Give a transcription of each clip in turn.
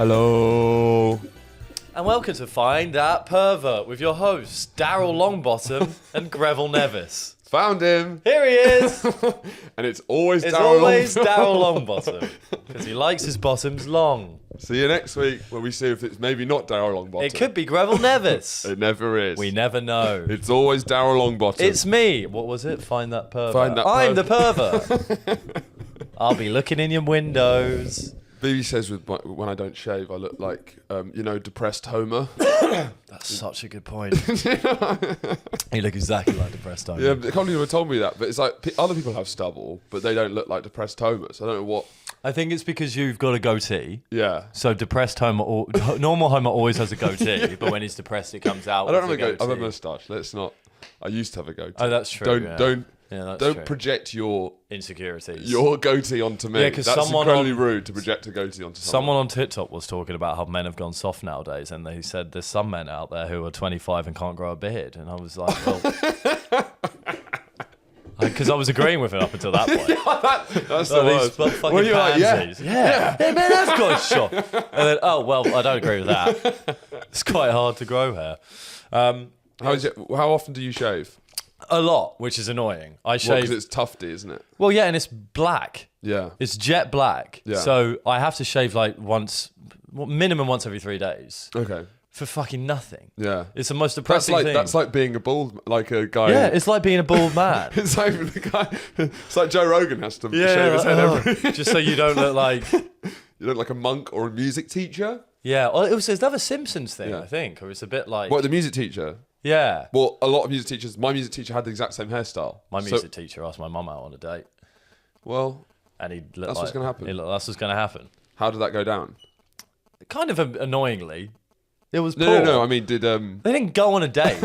Hello. And welcome to Find That Pervert with your hosts, Daryl Longbottom and Greville Nevis. Found him. Here he is. And it's always It's Daryl always Longbottom. Daryl Longbottom because he likes his bottoms long. See you next week when we see if it's maybe not Daryl Longbottom. It could be Greville Nevis. It never is. We never know. It's always Daryl Longbottom. It's me. What was it? Find That Pervert. Find That I'm the Pervert. pervert. I'll be looking in your windows. Phoebe says when I don't shave, I look like, depressed Homer. That's such a good point. You look exactly like depressed Homer. Yeah, a couple of people have told me that, but it's like other people have stubble, but they don't look like depressed Homer, so I don't know what. I think it's because you've got a goatee. Yeah. So depressed Homer, normal Homer always has a goatee, but when he's depressed, it comes out. I don't have as a goatee. I have a goatee. moustache. Let's not. I used to have a goatee. Oh, that's true. Don't project your insecurities. Your goatee onto me. Yeah, 'cause that's someone incredibly rude to project a goatee onto Someone on TikTok was talking about how men have gone soft nowadays, and they said there's some men out there who are 25 and can't grow a beard, and I was like, well. Because I was agreeing with it up until that point. That's the worst. These fucking pansies. Yeah, man, I've got shot. And then, I don't agree with that. It's quite hard to grow hair. How often do you shave? A lot, which is annoying. I shave because it's tufty, isn't it? Well, yeah, and it's black. Yeah, it's jet black. Yeah. So I have to shave like minimum once every 3 days. Okay. For fucking nothing. Yeah. It's the most depressing thing. That's like being a bald, like a guy. Yeah, it's like being a bald man. It's like the guy. It's like Joe Rogan has to shave his head every. Just so you don't look like. You look like a monk or a music teacher. Yeah, well, it was another Simpsons thing, Yeah. I think, or it's a bit like. What, the music teacher? Yeah. Well, a lot of music teachers. My music teacher had the exact same hairstyle. My music teacher asked my mum out on a date. Well, and he looked that's what's going to happen. That's what's going to happen. How did that go down? Kind of annoyingly. It was poor. No. I mean, did They didn't go on a date.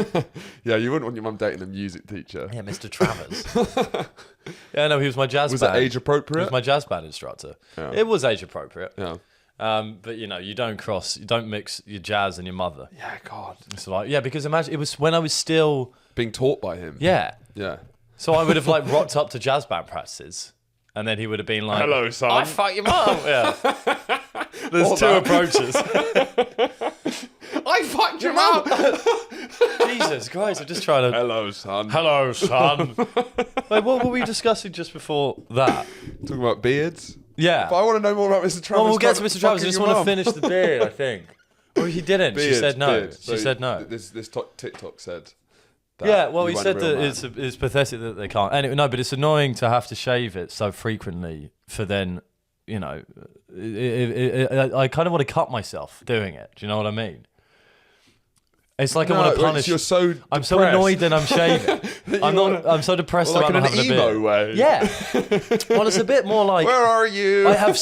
Yeah, you wouldn't want your mum dating a music teacher. Yeah, Mr. Travers. Yeah, no, he was my jazz band. Was that age appropriate? He was my jazz band instructor. Yeah. It was age appropriate. Yeah. But you don't mix your jazz and your mother. Yeah, God. It's like, yeah, because imagine it was when I was still being taught by him. Yeah. Yeah. So I would have like rocked up to jazz band practices, and then he would have been like, "Hello, son. I fuck your mum." Yeah. There's two approaches. I fucked your mum. Jesus Christ! I'm just trying to. Hello, son. Hello, son. Wait, what were we discussing just before that? Talking about beards. Yeah. But I want to know more about Mr. Travers. Well, we'll get to Mr. Travers. I just want to finish the beard, I think. Well, he didn't. She said no. She said no. This TikTok said that. Yeah, well, he said that it's pathetic that they can't. Anyway, no, but it's annoying to have to shave it so frequently for then, I kind of want to cut myself doing it. Do you know what I mean? It's like I want to punish. You're so depressed. I'm so annoyed that I'm shaving. I'm so depressed about not having a beard. Like in an emo way. Yeah. Well, it's a bit more like. Where are you? I have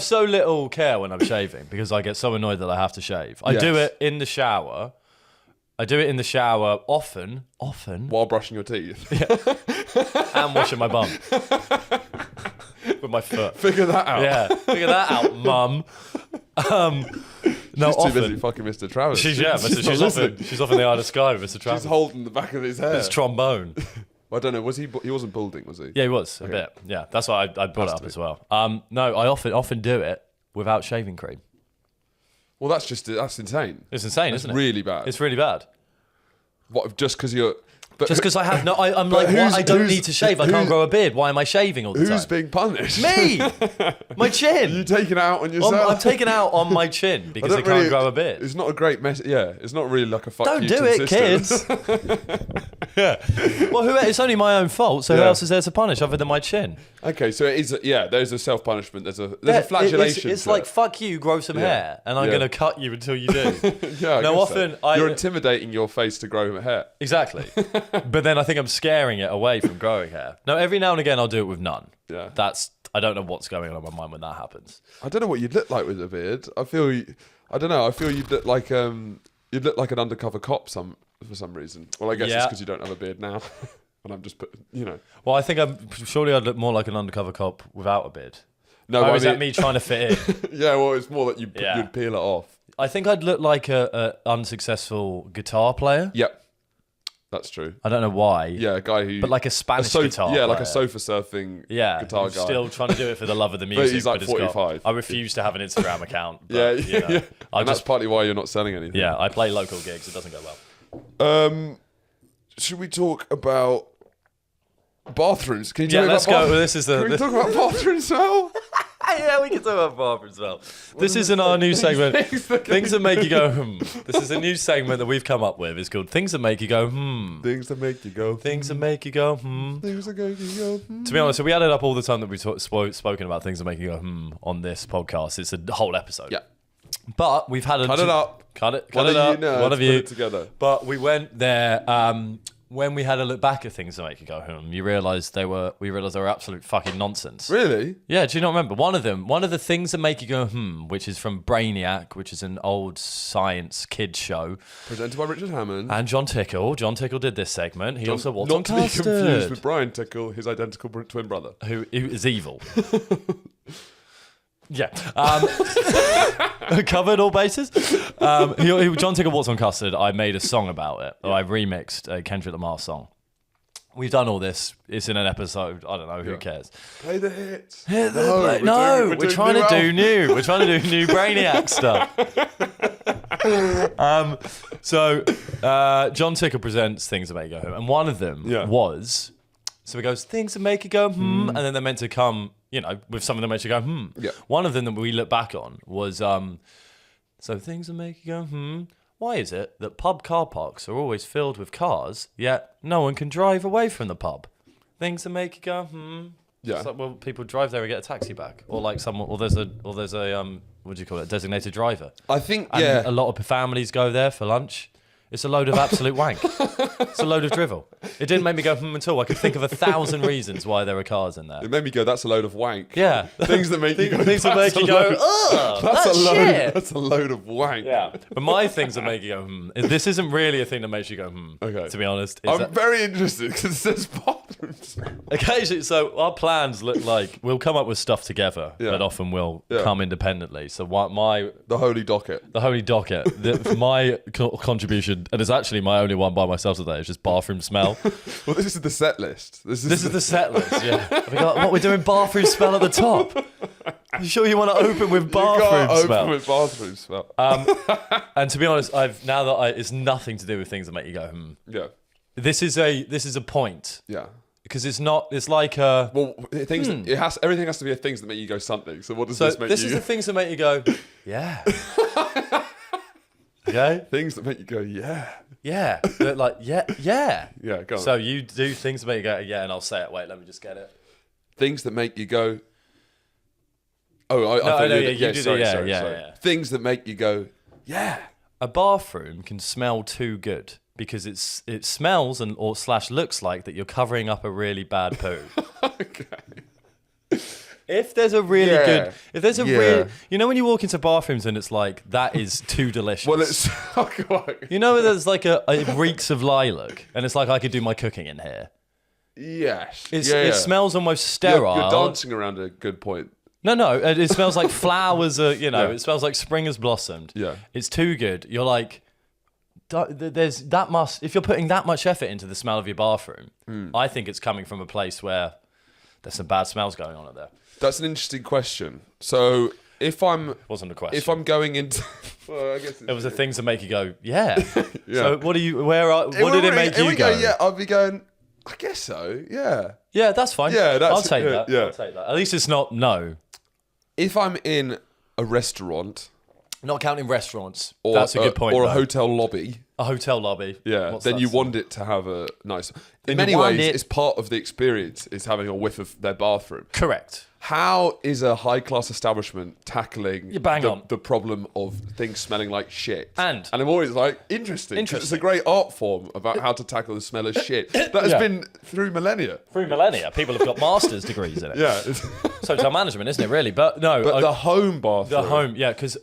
so little care when I'm shaving because I get so annoyed that I have to shave. I do it in the shower. Often. While brushing your teeth. Yeah. And washing my bum. With my foot. Figure that out. Yeah. Figure that out, mum. No, she's too busy fucking Mr. Travers. She's off in the Isle of Skye with Mr. Travers. She's holding the back of his hair. His trombone. Well, I don't know. He wasn't balding, was he? Yeah, he was a bit. Yeah, that's why I brought it up as well. No, I often do it without shaving cream. Well, that's insane. It's insane, isn't it? It's really bad. It's really bad. What? Just because you're. Just because I have no, I'm like, what? I don't need to shave. I can't grow a beard. Why am I shaving all the time? Who's being punished? Me! My chin! You taking it out on yourself? I'm taking it out on my chin because I can't grow a beard. It's not a great message. Yeah, it's not really like a fuck don't you do to it, kids! Yeah. Well, it's only my own fault, so who else is there to punish other than my chin? Okay, so it is. There's a self-punishment. There's a flagellation. It's like, fuck you, grow some hair, and I'm going to cut you until you do. Yeah, no, often you're intimidating your face to grow hair. Exactly. But then I think I'm scaring it away from growing hair. No, every now and again I'll do it with none. Yeah. I don't know what's going on in my mind when that happens. I don't know what you'd look like with a beard. I feel you'd look like an undercover cop for some reason. Well, I guess it's because you don't have a beard now. And I'm just Well, I think surely I'd look more like an undercover cop without a beard. No, or is that me trying to fit in? Yeah, well, it's more that you'd peel it off. I think I'd look like a unsuccessful guitar player. Yep. That's true. I don't know why. Yeah, a guy who... But like a Spanish guitar Yeah, like player. a sofa surfing Yeah, guitar who's guy. still trying to do it for the love of the music. he's like 45. I refuse to have an Instagram account. But, Yeah, you know, yeah. And that's partly why you're not selling anything. Yeah, I play local gigs. It doesn't go well. Should we talk about bathrooms? Can you tell me let's about go. This is Can we talk about bathrooms now? Yeah, we can talk about bathrooms as well. This isn't our new segment. Things that make you go, This is a new segment that we've come up with. It's called Things That Make You Go, Things that make you go. Things that make you go, Things that make you go. To be honest, so we added up all the time that we've spoken about things that make you go, on this podcast. It's a whole episode. Yeah. But we've had Cut it up. Cut it One of up. you nerds One of put you. it together. But we went there when we had a look back at things that make you go, you realised they were absolute fucking nonsense. Really? Yeah, do you not remember? One of the things that make you go, which is from Brainiac, which is an old science kids show. Presented by Richard Hammond. And John Tickle. John Tickle did this segment. He also walked on Not to be custard. confused with Brian Tickle, his identical twin brother. Who is evil. Yeah. Covered all bases. John Tickle walks on custard. I made a song about it. Or I remixed a Kendrick Lamar song. We've done all this. It's in an episode. I don't know. Who cares? Play the hits. We're trying to do new. We're trying to do new Brainiac stuff. So John Tickle presents Things That Make You Go Home. And one of them was... So he goes, things that make you go, and then they're meant to come, with something that makes you go, Yeah. One of them that we look back on was, so things that make you go, Why is it that pub car parks are always filled with cars, yet no one can drive away from the pub? Things that make you go, Yeah. It's like, well, people drive there and get a taxi back, or like someone, or there's a what do you call it, designated driver. I think, And a lot of families go there for lunch. It's a load of absolute wank. It's a load of drivel. It didn't make me go at all. I could think of 1,000 reasons why there are cars in there. It made me go, that's a load of wank. Yeah. Things that make you go, Things that make you go, ugh, that's shit. That's a load of wank. Yeah. But my things that make you go, this isn't really a thing that makes you go, Okay. to be honest. I'm very interested because it says bathrooms. Occasionally, so our plans look like we'll come up with stuff together, but often we'll come independently. So The holy docket. The holy docket, my contribution, and it's actually my only one by myself today, is just bathroom smell. Well, this is the set list. This is the set list, yeah. We got, what, we're doing bathroom smell at the top. Are you sure you want to open with bathroom smell? Open with bathroom smell. And to be honest, it's nothing to do with things that make you go, Yeah. This is a point. Yeah. Because it's not, it's like a... Well, everything has to be a things that make you go something. So what does this make this is the things that make you go, yeah. Okay? Things that make you go, yeah. Yeah. They're like, yeah. Yeah, go on. So you do things that make you go, yeah, and I'll say it. Wait, let me just get it. Things that make you go... Oh, I thought you did. Sorry. Things that make you go, yeah. A bathroom can smell too good because it smells or / looks like that you're covering up a really bad poo. Okay. If there's a really good, if there's a real, when you walk into bathrooms and it's like, that is too delicious. Well, it's, there's like it reeks of lilac and it's like, I could do my cooking in here. Yes. It smells almost sterile. You're dancing around a good point. No, it smells like flowers are, it smells like spring has blossomed. Yeah. It's too good. You're like, if you're putting that much effort into the smell of your bathroom, I think it's coming from a place where there's some bad smells going on up there. That's an interesting question. So wasn't a question. If I'm going into, well, I guess it was the things that make you go, yeah. So what did it make you go? Yeah, I'll be going, I guess so. Yeah. Yeah, that's fine. Yeah, I'll take that. Yeah. I'll take that. At least it's not no. If I'm in a restaurant, not counting restaurants, that's a good point. Or a hotel lobby. A hotel lobby. Yeah. Then you want it to have a nice. In many ways, it's part of the experience is having a whiff of their bathroom. Correct. How is a high-class establishment tackling the problem of things smelling like shit? And I'm always like, interesting. It's a great art form about how to tackle the smell of shit. That has been through millennia. People have got master's degrees in it. Yeah. Hotel management, isn't it, really? But no. But the home bathroom. Because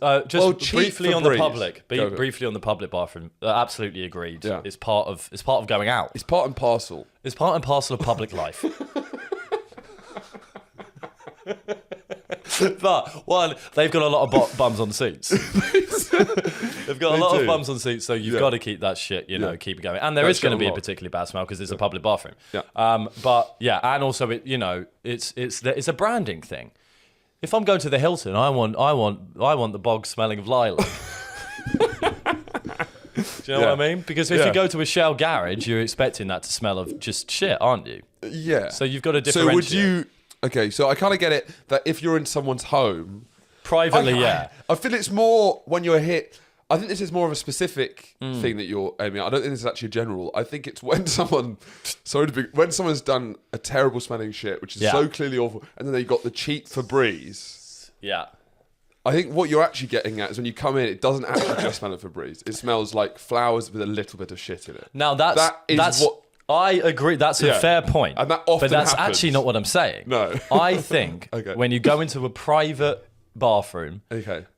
briefly on the public. Briefly on the public bathroom. Absolutely agreed. Yeah. It's part of going out. It's part and parcel. It's part and parcel of public life. But one, they've got a lot of bums on seats. They've got a lot of bums on seats, so you've got to keep that shit, keep it going. And there is going to be a particularly bad smell because it's a public bathroom. Yeah. But yeah, and also it's a branding thing. If I'm going to the Hilton, I want the bog smelling of lilac. Do you know what I mean? Because if you go to a Shell garage, you're expecting that to smell of just shit, aren't you? Yeah. So you've got to differentiate. So would you... Okay, so I kind of get it that if you're in someone's home... Privately, I feel it's more when you're hit... I think this is more of a specific thing that you're aiming at. I don't think this is actually general. I think it's when someone... when someone's done a terrible smelling shit, which is so clearly awful, and then they got the cheap Febreze. Yeah. I think what you're actually getting at is when you come in, it doesn't actually just smell of Febreze. It smells like flowers with a little bit of shit in it. Now that's what I agree. That's a fair point. And that often but that's happens. actually not what I'm saying. No. I think when you go into a private bathroom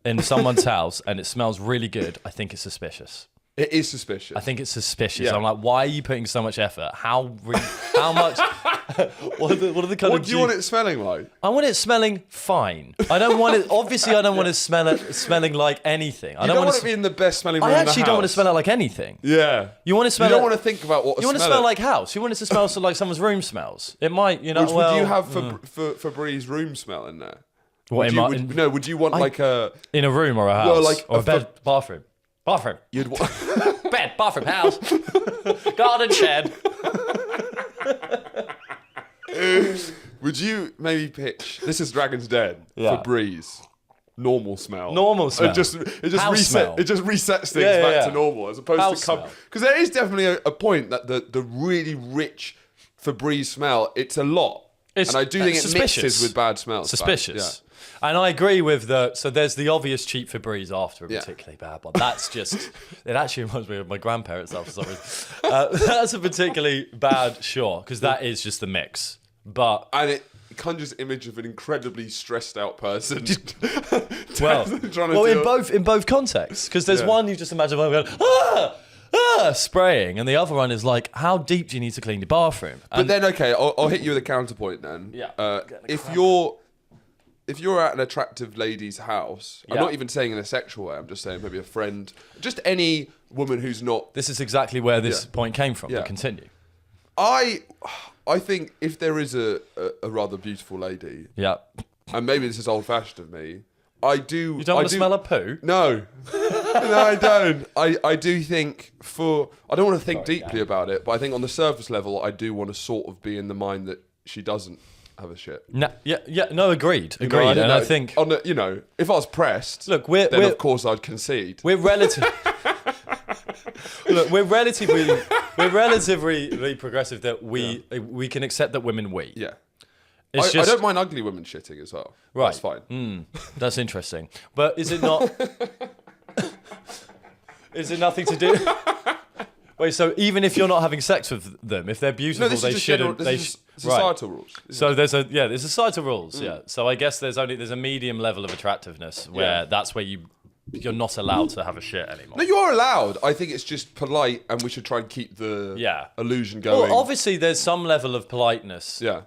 in someone's house and it smells really good, I think it's suspicious. It is suspicious. I think it's suspicious. Yeah. I'm like, why are you putting so much effort? How much? What are the kind What of? do you want it smelling like? I want it smelling fine. I don't want it. Obviously, I don't want it smelling like anything. I don't want it being the best smelling room I in the actually house. don't want to smell it like anything. Yeah. You want to smell. You don't want to think about what. You want to smell like house. You want it to smell like someone's room smells. It might, Would you have Febreze room smell in there? What? Would you want like a in a room or a house? Well, like or a bed, bathroom. You'd want bed, bathroom, house, garden shed. Would you maybe pitch? This is Dragon's Den. Febreze. Normal smell. It just resets things back to normal as opposed to because there is definitely a point that the really rich Febreze smell. It's a lot, and I do think it mixes with bad smells. Suspicious. And I agree with so there's the obvious cheap Febreze after a particularly bad one. That's just, it actually reminds me of my grandparents' house for some reason. That's a particularly bad, sure, because that is just the mix. And it conjures image of an incredibly stressed out person. In both contexts, because there's one you just imagine going, spraying, and the other one is like, how deep do you need to clean your bathroom? But then, I'll hit you with a counterpoint then. Yeah. If you're at an attractive lady's house, I'm not even saying in a sexual way, I'm just saying maybe a friend, just any woman who's not... This is exactly where this point came from, but continue. I think if there is a rather beautiful lady, and maybe this is old-fashioned of me, I do... You don't want to smell a poo? No. No, I don't. I do think I don't want to think deeply about it, but I think on the surface level, I do want to sort of be in the mind that she doesn't have a shit. No, agreed. And I think on the, if I was pressed, then of course I'd concede. We're relatively progressive that we can accept that women wee. Yeah. I don't mind ugly women shitting as well. Right. That's fine. That's interesting. But is it not? Is it nothing to do? Wait, so even if you're not having sex with them, if they're beautiful, they shouldn't. Societal rules. So there's societal rules. Yeah. So I guess there's a medium level of attractiveness where that's where you're not allowed to have a shit anymore. No, you are allowed. I think it's just polite, and we should try and keep the illusion going. Well, obviously there's some level of politeness. Yeah.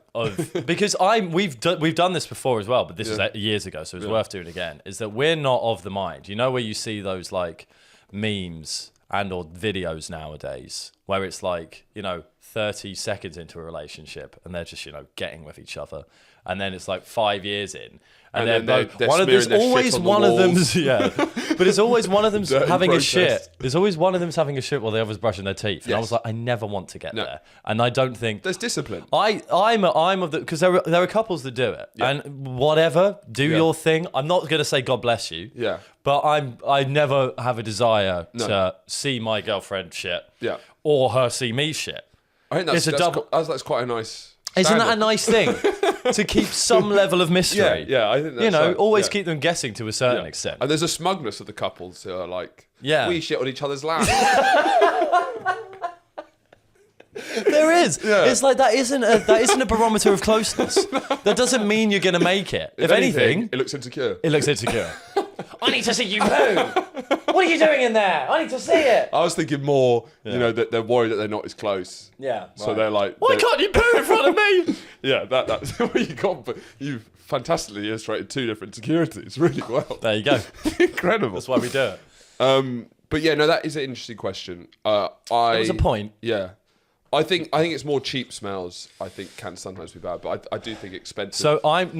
Because we've done this before as well, but this is years ago, so it's worth doing again. Is that we're not of the mind. You know where you see those like memes or videos nowadays where it's like 30 seconds into a relationship and they're just getting with each other, and then it's like 5 years in. And then there's always one of them's but it's always one of them's having a shit. There's always one of them's having a shit while the other's brushing their teeth. And I was like, I never want to get there, and I don't think there's discipline. I'm of the because there are couples that do it, and whatever, do your thing. I'm not gonna say God bless you, but I never have a desire to see my girlfriend shit, or her see me shit. I think that's quite a nice. Isn't that a nice thing? To keep some level of mystery. Yeah, I think that's always keep them guessing to a certain extent. And there's a smugness of the couples who are like, we shit on each other's laps. There is. Yeah. It's like that isn't a barometer of closeness. That doesn't mean you're going to make it. If anything, it looks insecure. I need to see you poo. What are you doing in there? I need to see it. I was thinking more, that they're worried that they're not as close. Yeah. So they're like, why can't you poo in front of me? Yeah, that's what you got. But you've fantastically illustrated 2 different securities really well. There you go. Incredible. That's why we do it. But yeah, no, that is an interesting question. There was a point. Yeah. I think it's more cheap smells. I think can sometimes be bad, but I do think expensive. So it's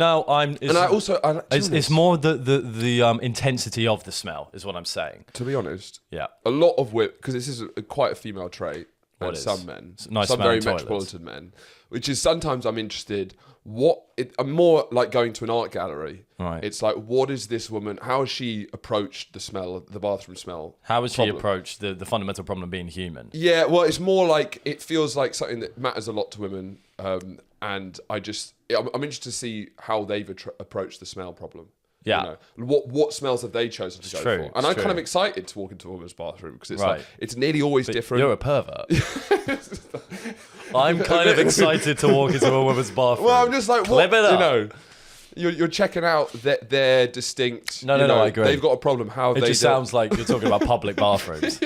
more the intensity of the smell is what I'm saying. To be honest, yeah, a lot of because this is quite a female trait. What and some men, nice some very toilets. metropolitan men, which is sometimes I'm interested. I'm more like going to an art gallery. Right. It's like, what is this woman? How has she approached the bathroom smell? How has she approached the fundamental problem of being human? Yeah, well, it's more like it feels like something that matters a lot to women, and I'm interested to see how they've approached the smell problem. Yeah. You know, what smells have they chosen to go for? And I'm kind of excited to walk into a woman's bathroom because it's like it's nearly always different. You're a pervert. I'm kind of excited to walk into a woman's bathroom. Well, I'm just like, you're checking out their distinct. No, I agree. They've got a problem. It just sounds like you're talking about public bathrooms.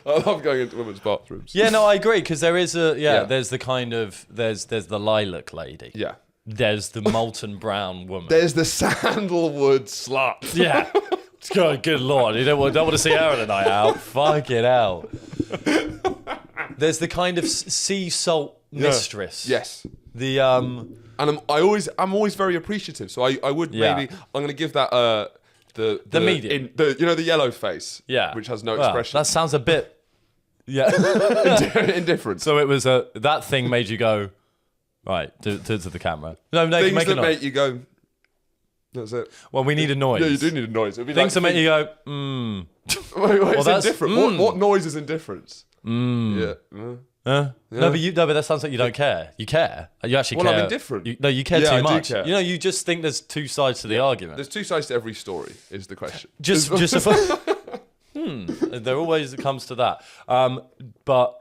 I love going into women's bathrooms. Yeah, no, I agree because there is there's the kind of there's the lilac lady. Yeah. There's the molten brown woman. There's the sandalwood slut. Yeah. Good Lord. You don't want to see her on a night out. Fuck it out. There's the kind of sea salt mistress. Yes. The And I'm always very appreciative. So I would maybe I'm going to give that the medium. The yellow face. Yeah. Which has no expression. That sounds a bit indifferent. So it was that thing made you go right to the camera. No, things make that make you go. That's it. Well, we need a noise. Yeah, you do need a noise. It'd be things that make you go. Wait, it's indifferent. What noise is indifference? Yeah. No, but that sounds like you don't care. You care. You actually care. Well, I'm indifferent. You care too much. Do care. You just think there's 2 sides to the argument. There's 2 sides to every story. Is the question. There always comes to that. But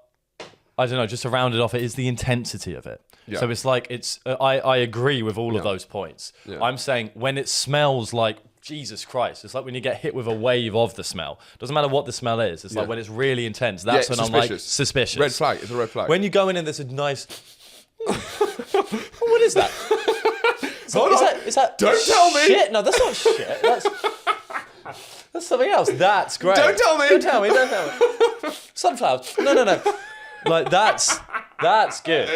I don't know. Just to round it off, it is the intensity of it. Yeah. So it's like I agree with all of those points. Yeah. I'm saying when it smells like Jesus Christ, it's like when you get hit with a wave of the smell. Doesn't matter what the smell is. It's like when it's really intense. That's when I'm like suspicious. Red flag. It's a red flag. When you go in and there's a nice. What is that? Is that? Don't tell me. Shit. No, that's not shit. That's something else. That's great. Don't tell me. Don't tell me. Sunflowers. No. Like that's good.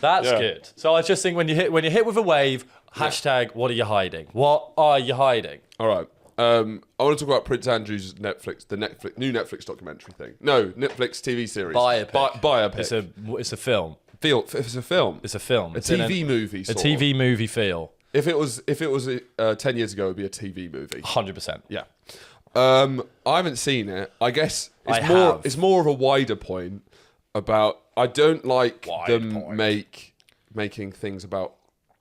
That's good. So I just think when you hit with a wave, hashtag what are you hiding? What are you hiding? All right. I want to talk about Prince Andrew's new Netflix documentary thing. No, Netflix TV series. Biopic. It's a film. It's a film. It's a film. A TV movie. A TV movie feel. If it was 10 years ago, it would be a TV movie. 100%. Yeah. I haven't seen it. I guess it's more of a wider point about I don't like making things about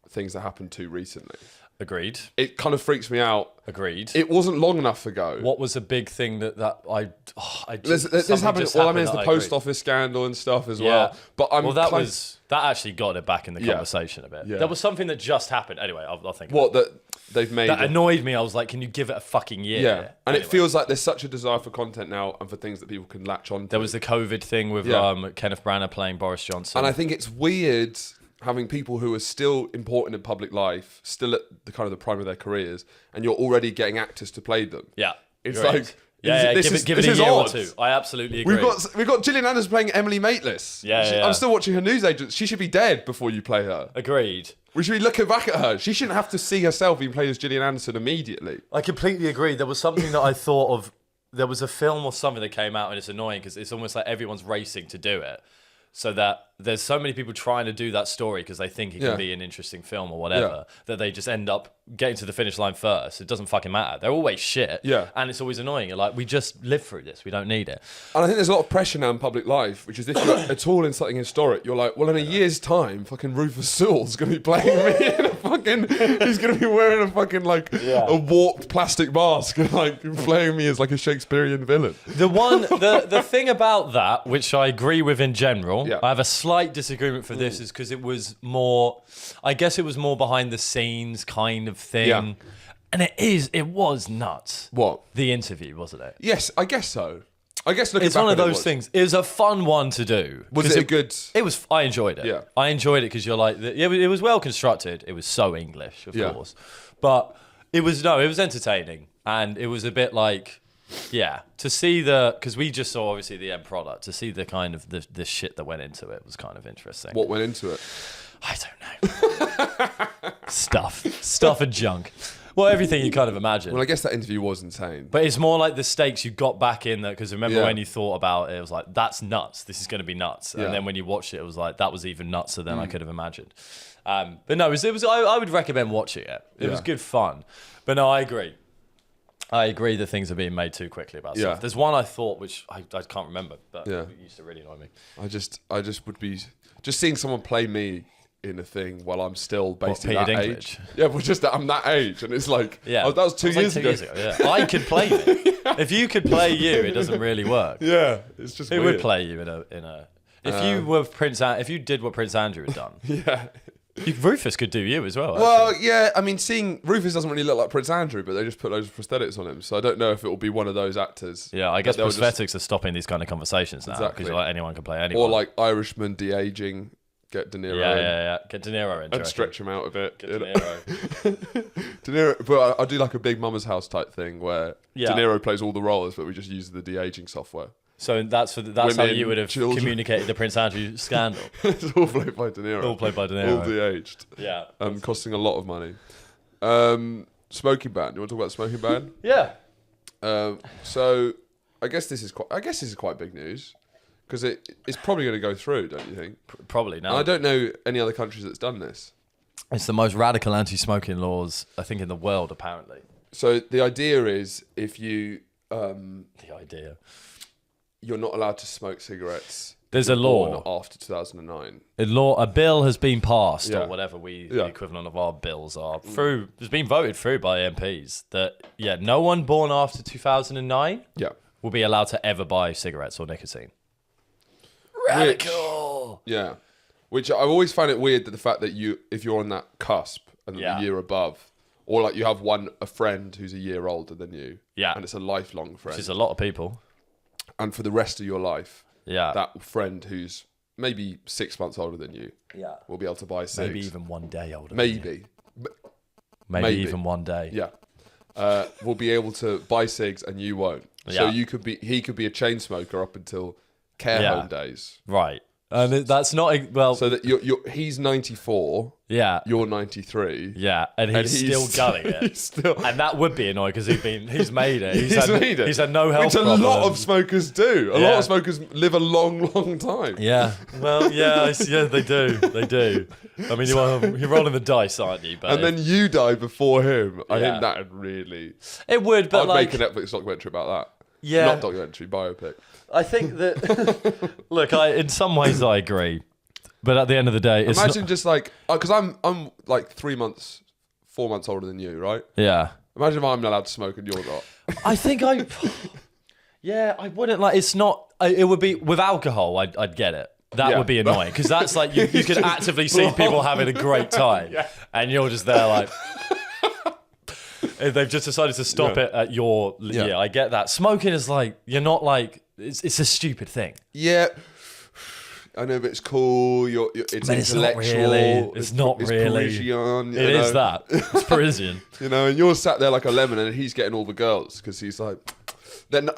things that happened too recently. Agreed. It kind of freaks me out. Agreed. It wasn't long enough ago. What was a big thing that this happened? Well, I mean, there's the post office scandal and stuff as well. But that actually got it back in the conversation a bit. Yeah. There was something that just happened. Anyway, I'll think. That they've made that annoyed me. I was like, can you give it a fucking year? Yeah. And it feels like there's such a desire for content now and for things that people can latch on to. There was the COVID thing with Kenneth Branagh playing Boris Johnson. And I think it's weird having people who are still important in public life, still at the kind of the prime of their careers, and you're already getting actors to play them. Yeah. It's like... Give it a year or 2. I absolutely agree. We've got Gillian Anderson playing Emily Maitlis. I'm still watching her newsagent. She should be dead before you play her. Agreed. We should be looking back at her. She shouldn't have to see herself being played as Gillian Anderson immediately. I completely agree. There was something that I thought of. There was a film or something that came out, and it's annoying because it's almost like everyone's racing to do it. So that there's so many people trying to do that story because they think it can be an interesting film or whatever, that they just end up getting to the finish line first. It doesn't fucking matter. They're always shit. Yeah. And it's always annoying. You're like, we just live through this. We don't need it. And I think there's a lot of pressure now in public life, which is if you're at all in something historic, you're like, well, in a year's time, fucking Rufus Sewell's going to be playing me in a fucking... He's going to be wearing a fucking, a warped plastic mask and, playing me as, a Shakespearean villain. The thing about that, which I agree with in general, Yeah. I have a slight disagreement for this, is because it was more... I guess it was more behind the scenes kind of thing. Yeah. And it was nuts. What? The interview, wasn't it? Yes, I guess so. I guess looking it's back one of on those things. It was a fun one to do. Was it a good? It was. I enjoyed it. Yeah. I enjoyed it because you're like, it was well constructed. It was so English, of course, but it was entertaining, and it was a bit like, to see because we just saw obviously the end product. To see the kind of the shit that went into it was kind of interesting. What went into it? I don't know. Stuff and junk. Well, everything you kind of imagine. Well, I guess that interview was insane. But it's more like the stakes you got back in there, because remember when you thought about it, it was like, that's nuts. This is going to be nuts. And then when you watched it, it was like, that was even nutser than I could have imagined. But no, it was. I would recommend watching it. It was good fun. But no, I agree. I agree that things are being made too quickly about stuff. There's one I thought, which I can't remember, but it used to really annoy me. I just would be just seeing someone play me in a thing while I'm still basically that age. Yeah, well, just that I'm that age, and it's like, that was 2 years ago. I could play me. If you could play you, it doesn't really work. Yeah, it's just. Who would play you in a? If you were if you did what Prince Andrew had done. Rufus could do you as well. Well, yeah, I mean, seeing Rufus doesn't really look like Prince Andrew, but they just put loads of prosthetics on him, so I don't know if it will be one of those actors. Yeah, I guess prosthetics are stopping these kind of conversations now, because like anyone can play anyone. Or like Irishman de-aging. Get De Niro in. Get De Niro in. And stretch him out a bit. Get De Niro. De Niro, but I'll do like a big Mama's House type thing where De Niro plays all the roles, but we just use the de-aging software. So that's how you would have communicated the Prince Andrew scandal. It's all played by De Niro. All played by De Niro. All de-aged. Yeah. Costing a lot of money. Smoking ban. You want to talk about smoking ban? Yeah. So I guess this is quite big news. Because it's probably going to go through, don't you think? Probably. No. And I don't know any other countries that's done this. It's the most radical anti-smoking laws, I think, in the world, apparently. So the idea is if you... You're not allowed to smoke cigarettes. There's a law. After 2009. A bill has been passed, or whatever the equivalent of our bills are. It's been voted through by MPs that, no one born after 2009 will be allowed to ever buy cigarettes or nicotine. Radical. Which I've always found it weird that the fact that if you're on that cusp and the year above, or like you have a friend who's a year older than you, and it's a lifelong friend, which is a lot of people, and for the rest of your life, that friend who's maybe 6 months older than you, will be able to buy cigs. Maybe even 1 day older. Maybe even 1 day. Will be able to buy cigs and you won't. So he could be a chain smoker up until care home days, right? And that's not So that he's 94, you're 93, and he's still gutting it. And that would be annoying because he's made it. He's had no health problems. Which a lot of smokers do. A lot of smokers live a long, long time. Yeah, well, they do. I mean, you're rolling the dice, aren't you? But and then you die before him. I think that would really. It would, but I'd make a Netflix documentary about that. Yeah, not documentary, biopic. I think that, look, in some ways I agree, but at the end of the day, it's imagine just like, because I'm like 4 months older than you, right? Yeah. Imagine if I'm not allowed to smoke and you're not. I think I wouldn't like. It's not. It would be with alcohol. I'd get it. That would be annoying because that's like you could actively see people having a great time, and you're just there like. They've just decided to stop it at your... Yeah, I get that. Smoking is like... You're not like... It's a stupid thing. Yeah. I know, but it's cool. It's intellectual. It's not really. Parisian. It is that. It's Parisian. And you're sat there like a lemon and he's getting all the girls because he's like... Then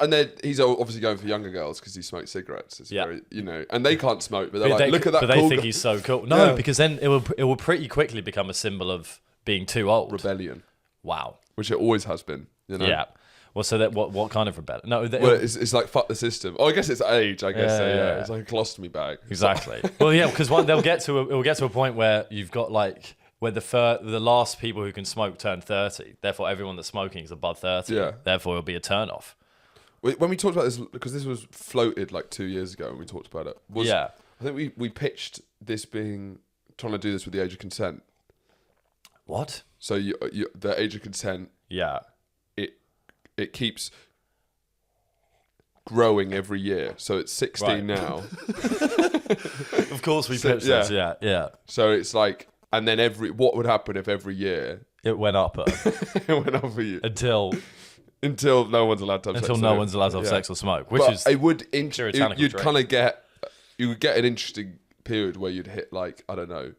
he's obviously going for younger girls because he smokes cigarettes. It's very, and they can't smoke, but they're like, look at that. But they think he's so cool. No, because then it will pretty quickly become a symbol of being too old. Rebellion. Wow. Which it always has been, Yeah. Well, so that what kind of rebellion? No, it's like fuck the system. Oh, I guess it's age. I guess it's like a colostomy bag. Exactly. Well, because it will get to a point where you've got like where the last people who can smoke turn 30. Therefore, everyone that's smoking is above 30. Yeah. Therefore, it'll be a turn off. When we talked about this, because this was floated like 2 years ago, and we talked about it. I think we pitched this being trying to do this with the age of consent. What? So the age of consent, it keeps growing every year. So it's 16 now. Of course we pitched this, yeah. So it's like, and then what would happen if every year it went up? It went up for you until Until no one's allowed to have sex. Until no one's allowed to have sex or smoke, which is it would you'd kind of get an interesting period where you'd hit like, I don't know,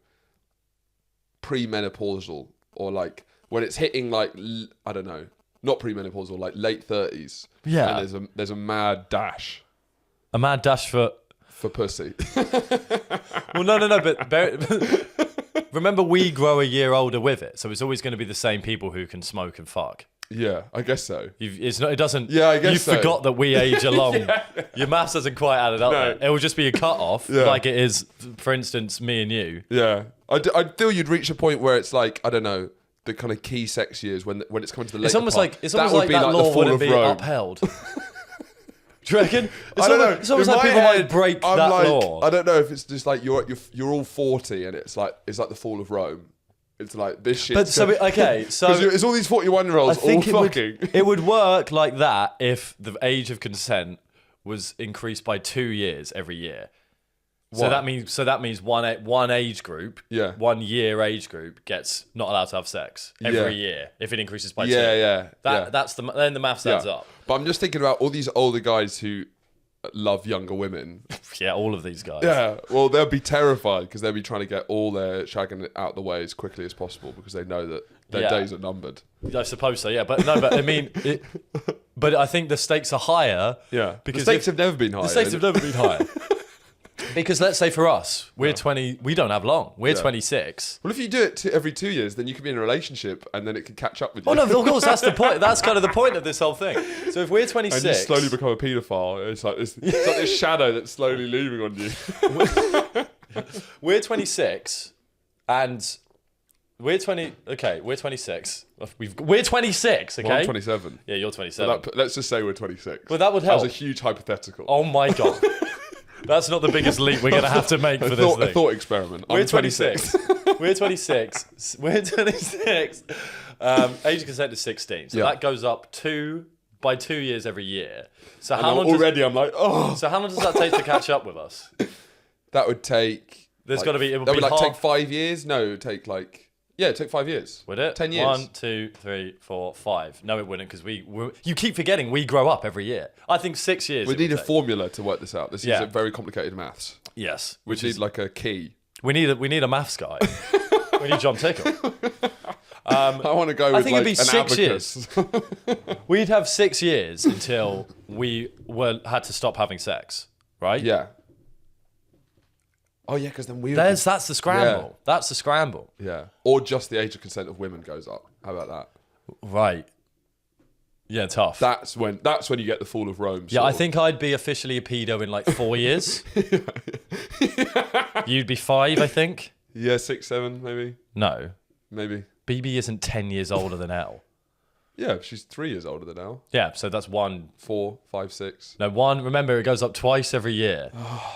premenopausal, or like when it's hitting like, I don't know, not premenopausal, like late 30s. Yeah. And there's a mad dash. A mad dash for pussy. Well, no, but remember, we grow a year older with it, so it's always going to be the same people who can smoke and fuck. Yeah, I guess so. It doesn't. Yeah, I guess you so. forgot that we age along. Your maths hasn't quite added up. No. There. It will just be a cut off, like it is, for instance, me and you. Yeah, I feel you'd reach a point where it's like, I don't know, the kind of key sex years when it's coming to the later It's almost part. like that law wouldn't be upheld. Do you reckon? I don't know. It's almost like people might break that law. I don't know if it's just like you're all 40 and it's like the fall of Rome. It's like this shit. But so it's all these 41-year-olds all fucking. It would work like that if the age of consent was increased by 2 years every year. So that means one age group, 1 year age group gets not allowed to have sex every year if it increases by 2. That's then the maths adds up. But I'm just thinking about all these older guys who love younger women. Yeah, all of these guys. Yeah, well, they'll be terrified because they'll be trying to get all their shagging out the way as quickly as possible because they know that their days are numbered. I suppose so, yeah. But I mean, but I think the stakes are higher. Yeah, because the stakes have never been higher. The stakes have never been higher. Because let's say for us, we're 20, we don't have long. We're 26. Well, if you do it every 2 years, then you could be in a relationship and then it could catch up with you. Oh, no, of course, that's the point. That's kind of the point of this whole thing. So if we're 26... And you slowly become a paedophile. It's like this shadow that's slowly leaving on you. We're 26 and... We're 20... Okay, we're 26. We're 26, okay? Well, I'm 27. Yeah, you're 27. So let's just say we're 26. Well, that would help. That was a huge hypothetical. Oh, my God. That's not the biggest leap we're going to have to make for this thing. A thought experiment. We're 26. We're 26. We're 26. Age of consent is 16. So that goes up by 2 years every year. So how long I'm like, oh. So how long does that take to catch up with us? That would take... There's got to be... That would take 5 years? No, it would take like... Yeah, it took 5 years. Would it? 10 years. 1, 2, 3, 4, 5. No, it wouldn't, because you keep forgetting we grow up every year. I think 6 years. We need a formula to work this out. This is a very complicated maths. Yes. We need like a key. We need a maths guy. We need John Tickle. I want to go with it'd be an 6 abacus. years. We'd have 6 years until we had to stop having sex, right? Yeah. Oh yeah, because then that's the scramble. Yeah. That's the scramble. Yeah. Or just the age of consent of women goes up. How about that? Right. Yeah, tough. That's when you get the fall of Rome. Yeah, I think I'd be officially a pedo in like 4 years. You'd be 5, I think. Yeah, 6, 7, maybe. No. Maybe. BB isn't 10 years older than Elle. Yeah, she's 3 years older than Elle. Yeah, so that's 1, 4, 5, 6. No, 1. Remember, it goes up twice every year.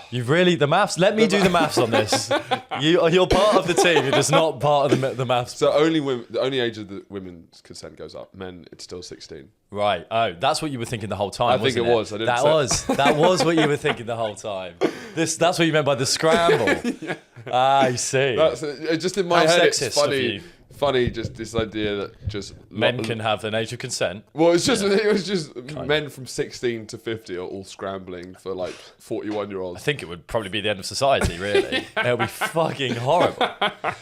You've really the maths. Let me do the maths on this. You're part of the team. You're just not part of the maths. So the only age of the women's consent goes up. Men, it's still 16. Right. Oh, that's what you were thinking the whole time. I think it was. That was what you were thinking the whole time. That's what you meant by the scramble. Yeah. I see. That's just in my head. It's funny. Funny, just this idea that just men can have an age of consent. Well, it was just men from 16 to 50 are all scrambling for like 41-year-olds. I think it would probably be the end of society, really. It would be fucking horrible.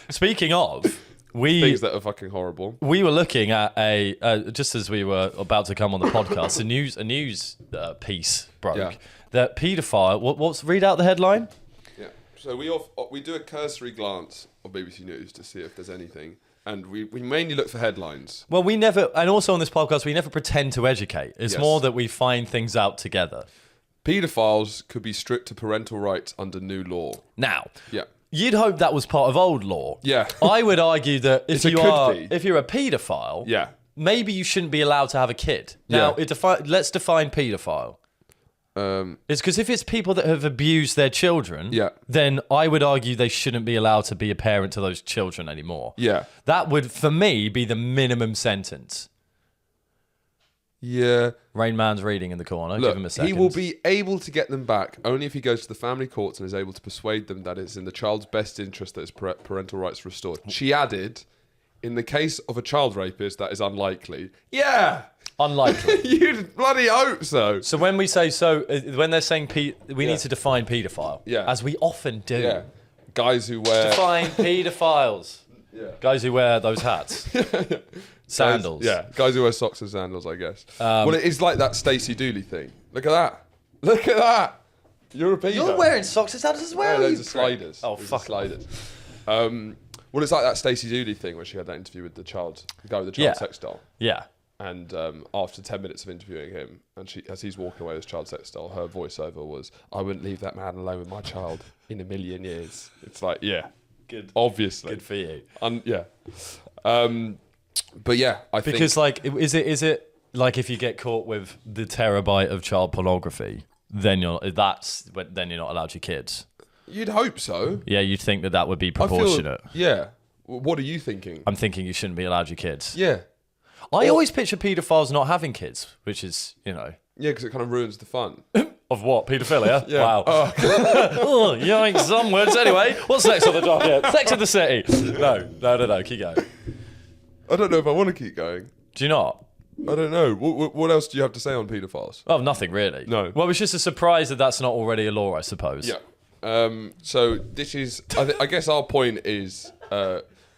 Speaking of, things that are fucking horrible. We were looking at just as we were about to come on the podcast, a news piece broke that paedophile. Read out the headline. Yeah. So we do a cursory glance of BBC News to see if there's anything. And we mainly look for headlines. Well, we never, and also on this podcast, we never pretend to educate. It's more that we find things out together. Paedophiles could be stripped of parental rights under new law. Now, you'd hope that was part of old law. Yeah. I would argue that if you're a paedophile, maybe you shouldn't be allowed to have a kid. Now, let's define paedophile. It's because if it's people that have abused their children, then I would argue they shouldn't be allowed to be a parent to those children anymore. Yeah. That would, for me, be the minimum sentence. Yeah. Rain Man's reading in the corner. Look, give him a second. He will be able to get them back only if he goes to the family courts and is able to persuade them that it's in the child's best interest that his parental rights restored. She added, in the case of a child rapist, that is unlikely. Yeah! Unlikely. You'd bloody hope so. So when we say when they're saying we need to define paedophile. Yeah. As we often do. Yeah. Guys who wear... Define paedophiles. Yeah. Guys who wear those hats. Sandals. Guys who wear socks and sandals, I guess. Well, it is like that Stacey Dooley thing. Look at that. Look at that. You're a pedo. You're wearing socks and sandals as well. Yeah, those are sliders. Oh, those fuck. are sliders. Well, it's like that Stacey Dooley thing where she had that interview with the guy with the child sex doll. Yeah. And after 10 minutes of interviewing him, and as he's walking away with his child sex doll, her voiceover was, "I wouldn't leave that man alone with my child in a million years." It's like, yeah. Good. Obviously. Good for you. Yeah. But yeah, I think... Because, like, is it like if you get caught with the terabyte of child pornography, then you're not allowed your kids? You'd hope so. Yeah, you'd think that would be proportionate. Yeah. What are you thinking? I'm thinking you shouldn't be allowed your kids. Yeah. I always picture paedophiles not having kids, which is, Yeah, because it kind of ruins the fun. Of what? Paedophilia? Yeah. Wow. Oh, yikes, some words. Anyway, what's next on the docket? Sex in the City. No. Keep going. I don't know if I want to keep going. Do you not? I don't know. What else do you have to say on paedophiles? Oh, nothing really. No. Well, it's just a surprise that that's not already a law, I suppose. Yeah. So this is... I guess our point is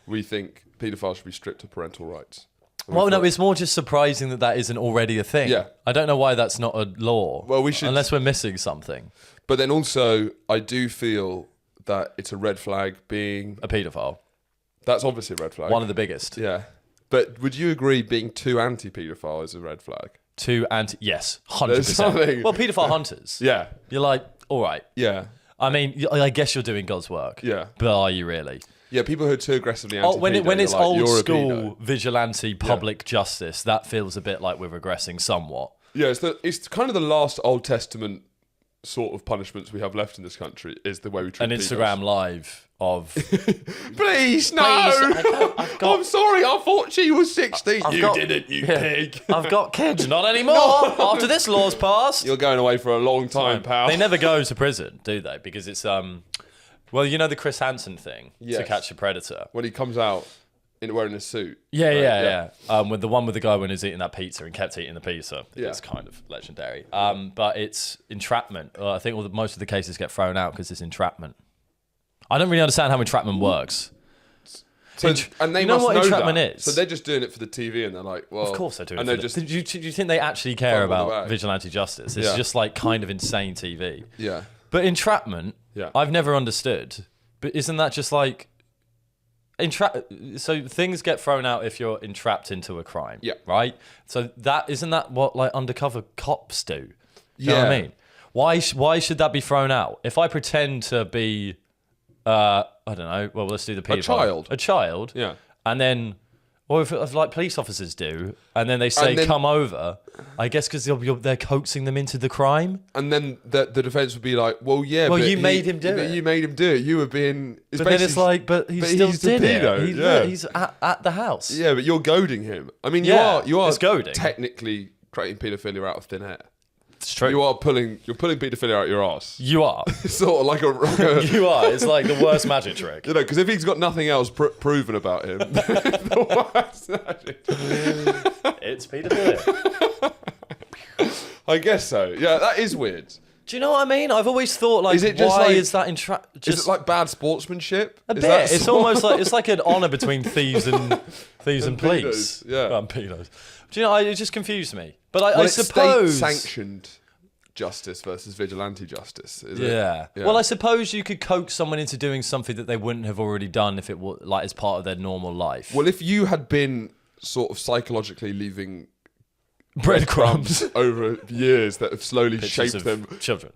we think paedophiles should be stripped of parental rights. Well, no, it's more just surprising that that isn't already a thing. Yeah. I don't know why that's not a law. Well, we should... Unless we're missing something. But then also, I do feel that it's a red flag being... A paedophile. That's obviously a red flag. One of the biggest. Yeah. But would you agree being too anti-paedophile is a red flag? Yes, 100%. There's something... Well, paedophile hunters. Yeah. You're like, all right. Yeah. I mean, I guess you're doing God's work. Yeah. But are you really? Yeah, people who are too aggressively anti-pedo, when it's like, old you're school vigilante public justice, that feels a bit like we're regressing somewhat. Yeah, it's kind of the last Old Testament sort of punishments we have left in this country is the way we treat An Instagram live of... Please, no! I'm sorry, I thought she was 16. Didn't, you pig. I've got kids, not anymore. After this law's passed. You're going away for a long time, pal. They never go to prison, do they? Because it's... Well, you know the Chris Hansen thing, To Catch a Predator? When he comes out wearing a suit. Yeah. With the one with the guy when he's eating that pizza and kept eating the pizza. Yeah. It's kind of legendary. But it's entrapment. I think most of the cases get thrown out because it's entrapment. I don't really understand how entrapment works. So, and they you know must what know entrapment that. is? So they're just doing it for the TV and they're like, well... Of course they're doing it for do you think they actually care about vigilante justice? It's just like kind of insane TV. Yeah. But entrapment, I've never understood... But isn't that just like so things get thrown out if you're entrapped into a crime, right? So isn't that what like undercover cops do? You know what I mean? Why should that be thrown out? If I pretend to be, I don't know. Well, let's do the paedophile. A child, yeah, and then. Or if like police officers do, and then they say, come over, I guess because they're coaxing them into the crime. And then the defence would be like, well, yeah, well, but you made him do it. You made him do it. You were being... But then it's like, but he still did it. He's at the house. Yeah, but you're goading him. I mean, you are goading. Technically creating paedophilia out of thin air. It's true. You're pulling paedophilia out your ass. You are. Sort of like a... You are. It's like the worst magic trick. You know, because if he's got nothing else proven about him, the worst magic trick. It's paedophilia. I guess so. Yeah, that is weird. Do you know what I mean? I've always thought, like, is that Is it like bad sportsmanship? A bit. It's almost like it's like an honour between thieves and police. Yeah. And pedos. Do you know? It just confused me. But I suppose state-sanctioned justice versus vigilante justice. Is it? Yeah. Well, I suppose you could coax someone into doing something that they wouldn't have already done if it was like as part of their normal life. Well, if you had been sort of psychologically leaving breadcrumbs over years that have slowly shaped them, children,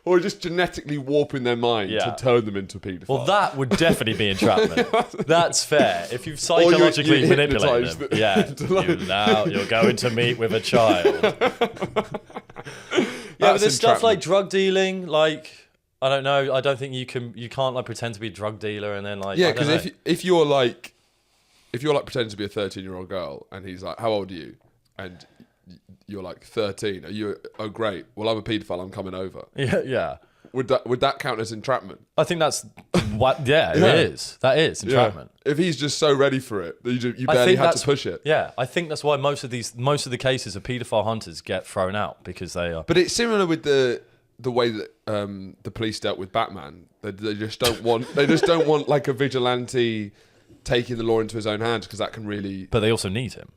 or just genetically warping their mind to turn them into paedophiles. Well, that would definitely be entrapment. That's fair. If you've psychologically manipulated them, you're going to meet with a child. But there's stuff like drug dealing, like I don't know. I don't think you can't like pretend to be a drug dealer and then like because if you're like pretending to be a 13-year-old girl and he's like, how old are you? And you're like 13. Are you? Oh, great. Well, I'm a paedophile. I'm coming over. Yeah. would that count as entrapment? I think that's what. Yeah, it is. That is entrapment. Yeah. If he's just so ready for it that you barely had to push it. Yeah, I think that's why most of the cases of paedophile hunters get thrown out because they are. But it's similar with the way that the police dealt with Batman. They just don't want like a vigilante taking the law into his own hands because that can really. But they also need him.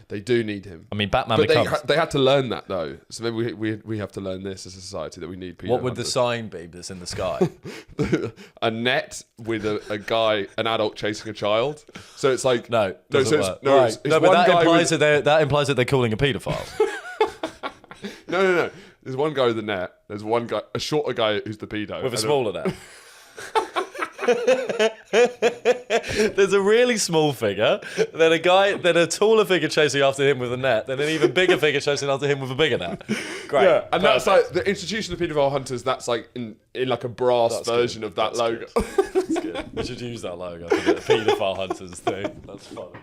They do need him. I mean, Batman but becomes... they had to learn that, though. So maybe we have to learn this as a society, that we need people. What would the sign be that's in the sky? A net with a guy, an adult chasing a child. So it's like... No, but that implies that they're calling a paedophile. No. There's one guy with the net. There's one guy, a shorter guy who's the pedo. With a smaller net. There's a really small figure, then a taller figure chasing after him with a net, then an even bigger figure chasing after him with a bigger net. Great. Yeah, and that's like the institution of paedophile hunters. That's like in like a brass version of that logo. That's good. We should use that logo for the paedophile hunters thing. That's funny.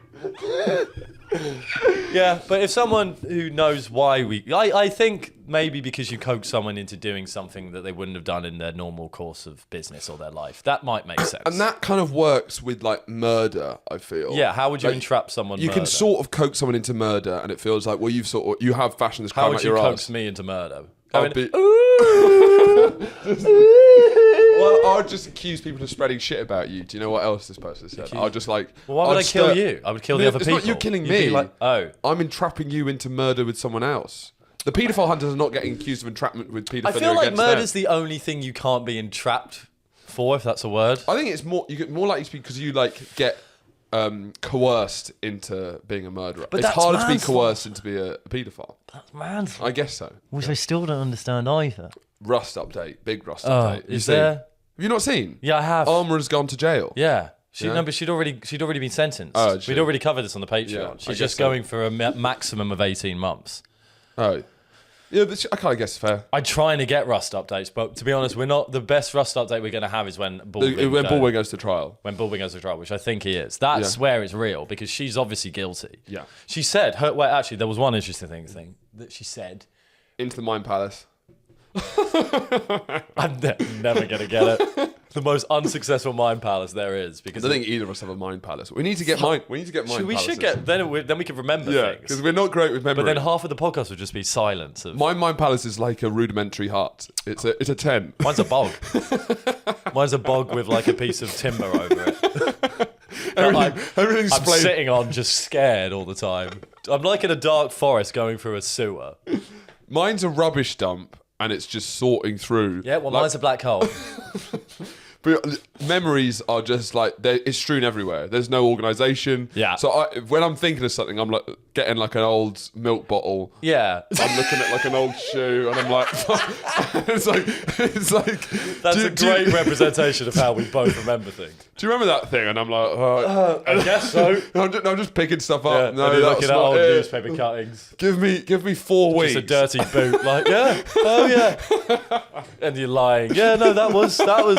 Yeah, but if someone who knows why I think maybe because you coax someone into doing something that they wouldn't have done in their normal course of business or their life, that might make sense. And that kind of works with like murder, I feel. Yeah, how would you entrap someone? You can sort of coax someone into murder, and it feels like, well, you have fashioned this crime out your ass. How would you coax me into murder? Well, I'll just accuse people of spreading shit about you. Do you know what else this person said? I'll just like... Well, why would I kill you? I would kill the other people. It's not you killing me. Like, I'm entrapping you into murder with someone else. The paedophile hunters are not getting accused of entrapment with paedophilia. I feel like murder's the only thing you can't be entrapped for, if that's a word. I think it's more... You get more likely to be because you like get coerced into being a murderer. But it's harder to be coerced into be a paedophile. That's manslaughter. I guess so. Which I still don't understand either. Rust update. Big Rust update. Is there? Have you not seen? Yeah, I have. Armourer's gone to jail. Yeah. No, but she'd already been sentenced. Oh, we'd already covered this on the Patreon. Yeah, She's just going for a maximum of 18 months. Oh. Yeah, but I kind of guess fair. I'm trying to get Rust updates, but to be honest, we're not. The best Rust update we're going to have is when Baldwin goes to trial. When Baldwin goes to trial, which I think he is. That's where it's real, because she's obviously guilty. Yeah. She said, actually, there was one interesting thing that she said. Into the Mind Palace. I'm never going to get it. The most unsuccessful mind palace there is, because I don't think either of us have a mind palace. We need to get mind. We need to get mind. We palaces. should get then we can remember things. Because we're not great with memory. But then half of the podcast would just be silence. My mind palace is like a rudimentary hut. It's a 10. Mine's a bog. Mine's a bog with like a piece of timber over it. Everything's I'm sitting on, just scared all the time. I'm like in a dark forest going through a sewer. Mine's a rubbish dump, and it's just sorting through. Yeah, well, mine's a black hole. But memories are just like, it's strewn everywhere. There's no organisation. Yeah. So when I'm thinking of something, I'm like getting like an old milk bottle. Yeah. I'm looking at like an old shoe, and I'm like, it's like. That's a great representation of how we both remember things. Do you remember that thing? And I'm like, I guess so. I'm just picking stuff up. Yeah, no, you're looking at old newspaper cuttings. Give me 4 weeks. Just a dirty boot, like, yeah, oh yeah. And you're lying. Yeah, no, that was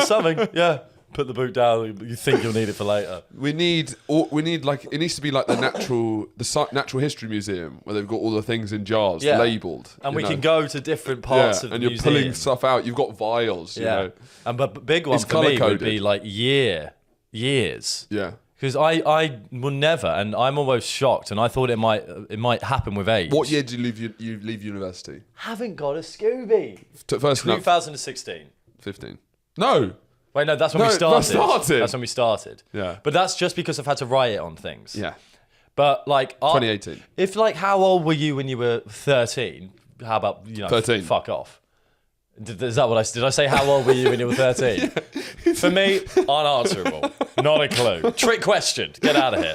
something. Yeah. Put the boot down. You think you'll need it for later. We need like, it needs to be like the natural history museum where they've got all the things in jars labelled, and we can go to different parts of the museum. And you're pulling stuff out. You've got vials. You know. And but big one for me would be like years. Yeah. Because I will never, and I'm almost shocked, and I thought it might happen with age. What year did you leave university? Haven't got a Scooby. First 2016. 15. No. Wait, no, that's when we started. That's when we started. Yeah. But that's just because I've had to write it on things. Yeah. But like 2018. If like, how old were you when you were 13? How about 13? Fuck off. Is that what did I say? How old were you when you were 13? Yeah. For me, unanswerable. Not a clue. Trick question. Get out of here.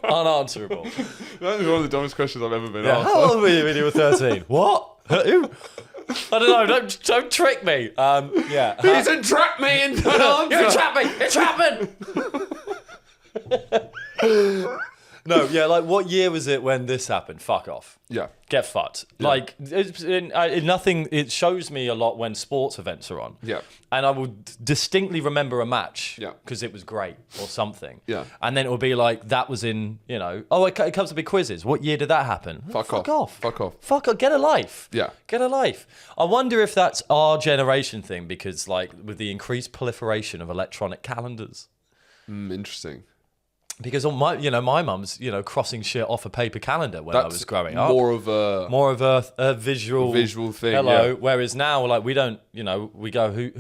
Unanswerable. That is one of the dumbest questions I've ever been asked. How old were you when you were 13? What? Who? I don't know. Don't trick me. Yeah. He's entrapped me into an answer. You entrapped me. Entrapment. No, yeah, like what year was it when this happened? Fuck off. Yeah. Get fucked. Yeah. Like, nothing, it shows me a lot when sports events are on. Yeah. And I would distinctly remember a match. Yeah. Because it was great or something. Yeah. And then it would be like, that was in, it comes to big quizzes. What year did that happen? Fuck off. Fuck off. Fuck off. Get a life. Yeah. Get a life. I wonder if that's our generation thing because, like, with the increased proliferation of electronic calendars. Interesting. Because on my mum's, crossing shit off a paper calendar when I was growing up. More of a visual thing. Hello. Yeah. Whereas now, like, we don't, we go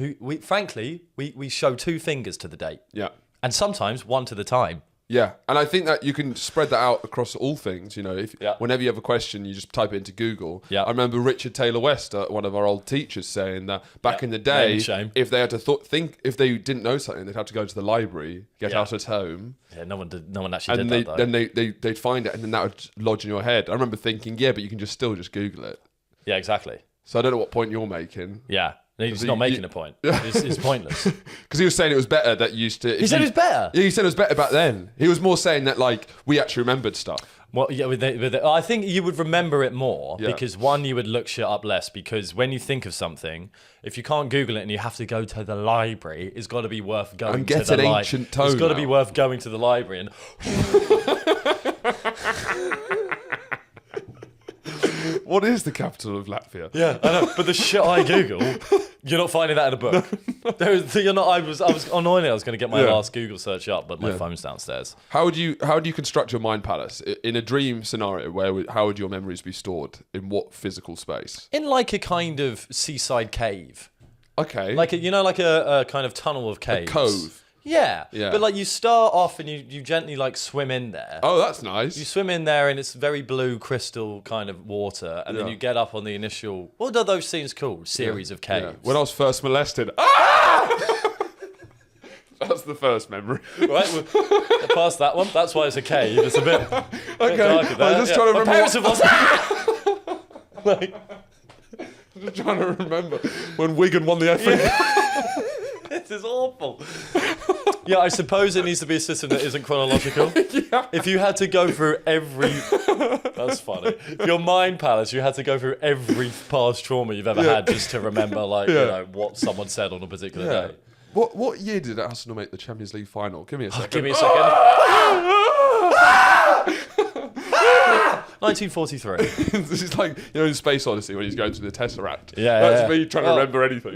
frankly, we show 2 fingers to the date. Yeah. And sometimes 1 to the time. Yeah, and I think that you can spread that out across all things. Whenever you have a question, you just type it into Google. Yeah. I remember Richard Taylor West, one of our old teachers, saying that back in the day, if they had to if they didn't know something, they'd have to go to the library, get out at home. Yeah, no one actually did that. Then they'd find it, and then that would lodge in your head. I remember thinking, yeah, but you can still just Google it. Yeah, exactly. So I don't know what point you're making. Yeah. He's not making a point. It's pointless. Because he was saying it was better that you used to... He said it was better? Yeah, he said it was better back then. He was more saying that, like, we actually remembered stuff. Well, yeah, I think you would remember it more because, one, you would look shit up less because when you think of something, if you can't Google it and you have to go to the library, it's got to be worth going to the library. Ancient tone It's got to be worth going to the library and... What is the capital of Latvia? Yeah, I know. But the shit I Google, you're not finding that in a book. You're not. I was annoying. I was going to get my last Google search up, but my phone's downstairs. How would you construct your mind palace in a dream scenario? How would your memories be stored? In what physical space? In like a kind of seaside cave. Okay. Like a kind of tunnel of caves. A cove. Yeah. But like you start off and you gently like swim in there. Oh, that's nice. You swim in there and it's very blue crystal kind of water, and then you get up on the initial. What are those scenes called? Series of caves. Yeah. When I was first molested. That's the first memory. Right, we're past that one. That's why it's a cave. It's a bit. Okay. Darker there. I'm just trying to remember. Parents have lost. Like, I'm just trying to remember when Wigan won the FA. This is awful. Yeah, I suppose it needs to be a system that isn't chronological. Yeah. If you had to go through every... That's funny. Your mind palace, you had to go through every past trauma you've ever had just to remember, like, what someone said on a particular day. What year did Arsenal make the Champions League final? Give me a second. Give me a second. 1943. This is like, in Space Odyssey when he's going to the Tesseract. Yeah, That's me trying to remember anything.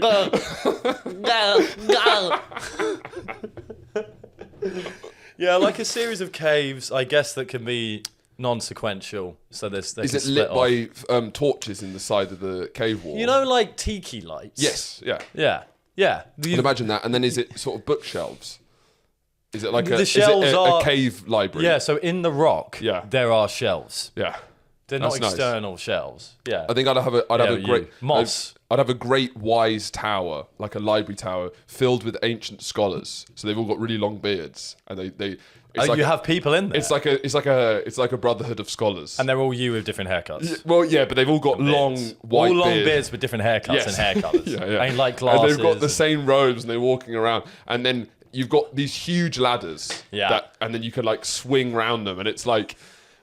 Yeah, like a series of caves, I guess, that can be non-sequential. So is it lit by torches in the side of the cave wall? Like tiki lights? Yes, yeah. Yeah. I'd imagine that. And then is it sort of bookshelves? Is it like a cave library? Yeah, so in the rock, there are shelves. Yeah. They're not external shelves. Yeah. I think I'd have a great moss. I'd have a great wise tower, like a library tower, filled with ancient scholars. So they've all got really long beards, and they. You have people in there. It's like a brotherhood of scholars, and they're all you with different haircuts. Well, yeah, but they've all got long white beards with different haircuts and hair colours. And like glasses. And they've got the same robes, and they're walking around, and then you've got these huge ladders. Yeah. And then you can like swing round them, and it's like.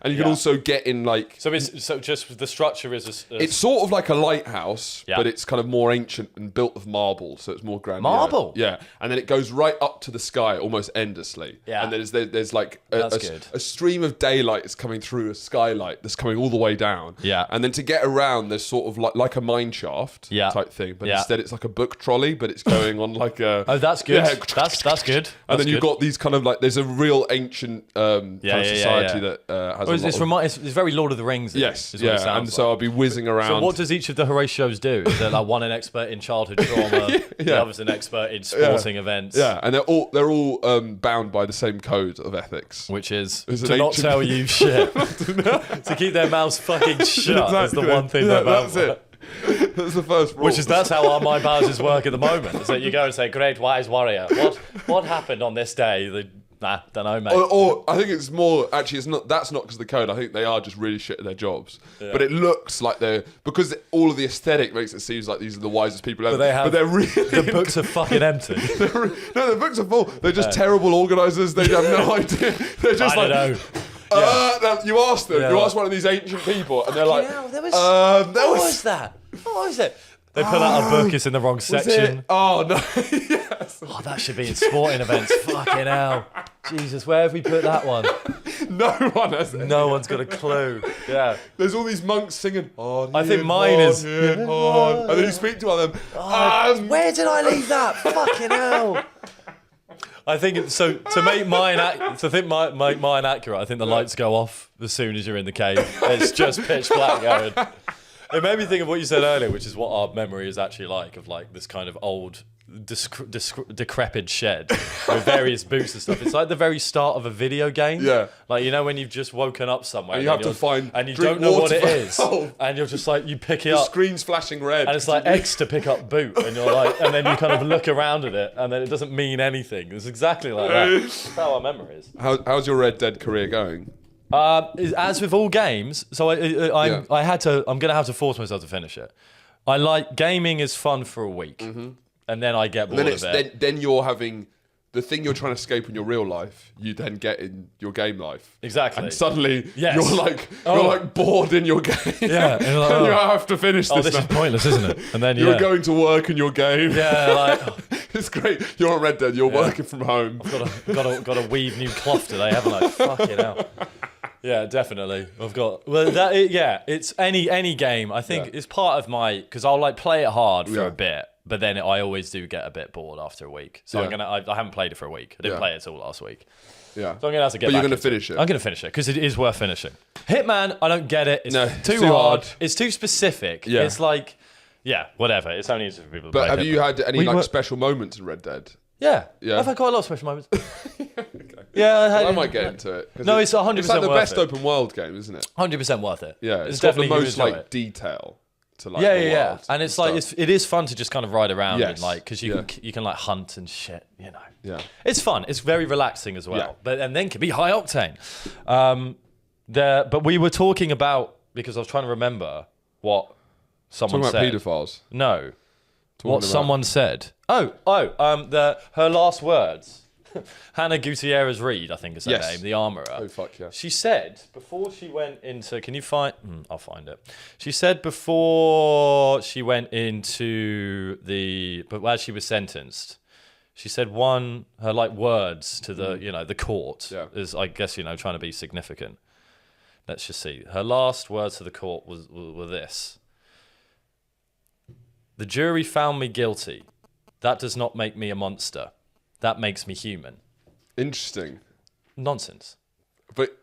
And you can also get in like... So just the structure is... It's sort of like a lighthouse, but it's kind of more ancient and built of marble, so it's more grandiose. Marble? Yeah. And then it goes right up to the sky almost endlessly. Yeah. And there's like a stream of daylight is coming through a skylight that's coming all the way down. Yeah. And then to get around, there's sort of like a mine shaft type thing, but instead it's like a book trolley, but it's going on like a... Oh, that's good. Yeah. That's good. And then you've got these kind of like... There's a real ancient kind of society that has it's very Lord of the Rings. Yes, and so I'll be whizzing around. So what does each of the Horatios do? Is there like one an expert in childhood trauma, the other's an expert in sporting events? Yeah, and they're all bound by the same code of ethics, which is to not tell you shit, to keep their mouths fucking shut. Is the one thing they're bound by. That's the first rule. That's how our mind balances work at the moment. Is that you go and say, "Great wise warrior, what happened on this day?" Nah, don't know, mate. Or I think it's more, actually, it's not. That's not because of the code. I think they are just really shit at their jobs. Yeah. But it looks like because all of the aesthetic makes it seem like these are the wisest people ever. But they're really... The books are fucking empty. No, the books are full. They're just terrible organisers. They have no idea. They're just I don't know. You ask them. You ask one of these ancient people, and they're like, what was that? What was it? They pull out a book, it's in the wrong section. Oh, no. Yes. Oh, that should be in sporting events. Fucking hell. Jesus, where have we put that one? No one has it. No one's got a clue. Yeah. There's all these monks singing, I think mine is... And then you speak to one of them. Where did I leave that? Fucking hell. I think so. To make mine mine accurate, I think the lights go off as soon as you're in the cave. It's just pitch black going. It made me think of what you said earlier, which is what our memory is actually like, of like this kind of old, decrepit shed with various boots and stuff. It's like the very start of a video game. Yeah. Like, you know, when you've just woken up somewhere and you have to find, and you don't know what it is, and you're just like, you pick it up. The screen's flashing red. And it's like X to pick up boot, and you're like, and then you kind of look around at it, and then it doesn't mean anything. It's exactly like that. That's how our memory is. How's your Red Dead career going? As with all games, so I'm gonna have to force myself to finish it. I like gaming is fun for a week, and then I get bored of it. Then you're having the thing you're trying to escape in your real life, you then get in your game life. Exactly. And suddenly you're like bored in your game. Yeah. And like, you have to finish this. This is pointless, isn't it? And then you're going to work in your game. Yeah, like it's great. You're on Red Dead. You're working from home. I've got to weave new cloth today, haven't I? Fucking hell. Yeah, definitely. It's any game. I think it's part of my, because I'll like play it hard for a bit, but then I always do get a bit bored after a week. So I haven't played it for a week. I didn't play it all last week. Yeah. So I'm gonna have to get. But you're gonna finish it. I'm gonna finish it because it is worth finishing. Hitman, I don't get it. It's too hard. It's too specific. Yeah. It's like, whatever. It's only for people. But have you had any special moments in Red Dead? Yeah. I've had quite a lot of special moments. Okay. Yeah, I might get into it. No, it's 100% worth it. It's like the best open world game, isn't it? 100% worth it. Yeah, it's got the most like detail to like the world. And it's like it is fun to just kind of ride around and like, because you can like hunt and shit, you know. Yeah, it's fun. It's very relaxing as well. And then can be high octane. But we were talking about, because I was trying to remember what someone said. Talking about paedophiles. No. What someone said. Her last words. Hannah Gutierrez Reed, I think is her name, the armourer. Oh, fuck yeah. She said, before she went into... Can you find... I'll find it. She said before she went into the... But as she was sentenced, she said her like words to the, the court is, I guess, trying to be significant. Let's just see. Her last words to the court were this. The jury found me guilty. That does not make me a monster. That makes me human. Interesting. Nonsense. But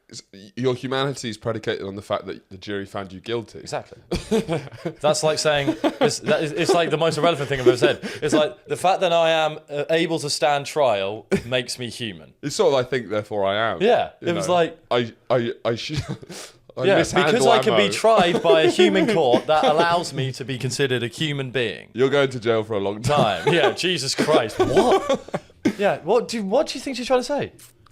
your humanity is predicated on the fact that the jury found you guilty. Exactly. That's like saying, it's like the most irrelevant thing I've ever said. It's like, the fact that I am able to stand trial makes me human. It's sort of, I think, therefore I am. Yeah. It was like... I should... because I can be tried by a human court that allows me to be considered a human being. You're going to jail for a long time. Yeah, Jesus Christ. What? Yeah, what do you think she's trying to say?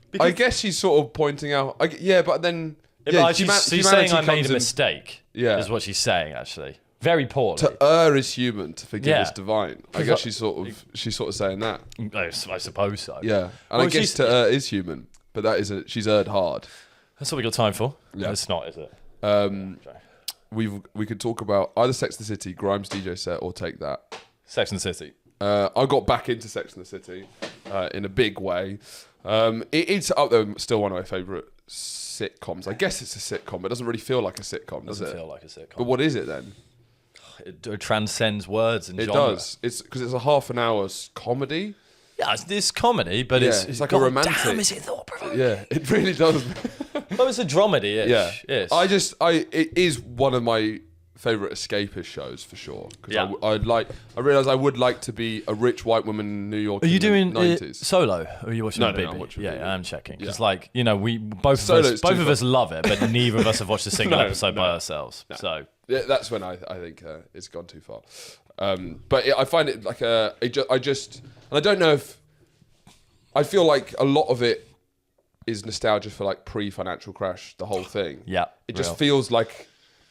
Because I guess she's sort of pointing out... but then... she's saying I made a mistake. Yeah. Is what she's saying, actually. Very poorly. To err is human, to forgive is divine. I guess she's sort of saying that. I suppose so. Yeah. And I guess to err is human, but she's erred hard. That's what we got time for. Yeah. It's not, is it? We could talk about either Sex and the City, Grimes DJ set, or Take That. Sex and the City. I got back into Sex and the City in a big way. It's up there, still one of my favourite sitcoms. I guess it's a sitcom. It doesn't really feel like a sitcom, does it? Doesn't feel like a sitcom. But what is it then? It transcends words and genre. It does. It's because it's a half an hour comedy. Yeah, it's comedy, but it's like a romantic. Damn, is it thought-provoking? Yeah, it really does. Well, it's a dramedy-ish. Yeah, yes. It is one of my favourite escapist shows for sure. Because I realised I would like to be a rich white woman in New York. Are you doing 90s. Solo? Or are you watching No, BB? I'm watching BB. BB. I'm checking. Because we both of us love it, but neither of us have watched a single episode by ourselves. No. So yeah, that's when I think it's gone too far. But I find it like and I don't know if I feel like a lot of it is nostalgia for like pre-financial crash, the whole thing. Yeah, it just feels like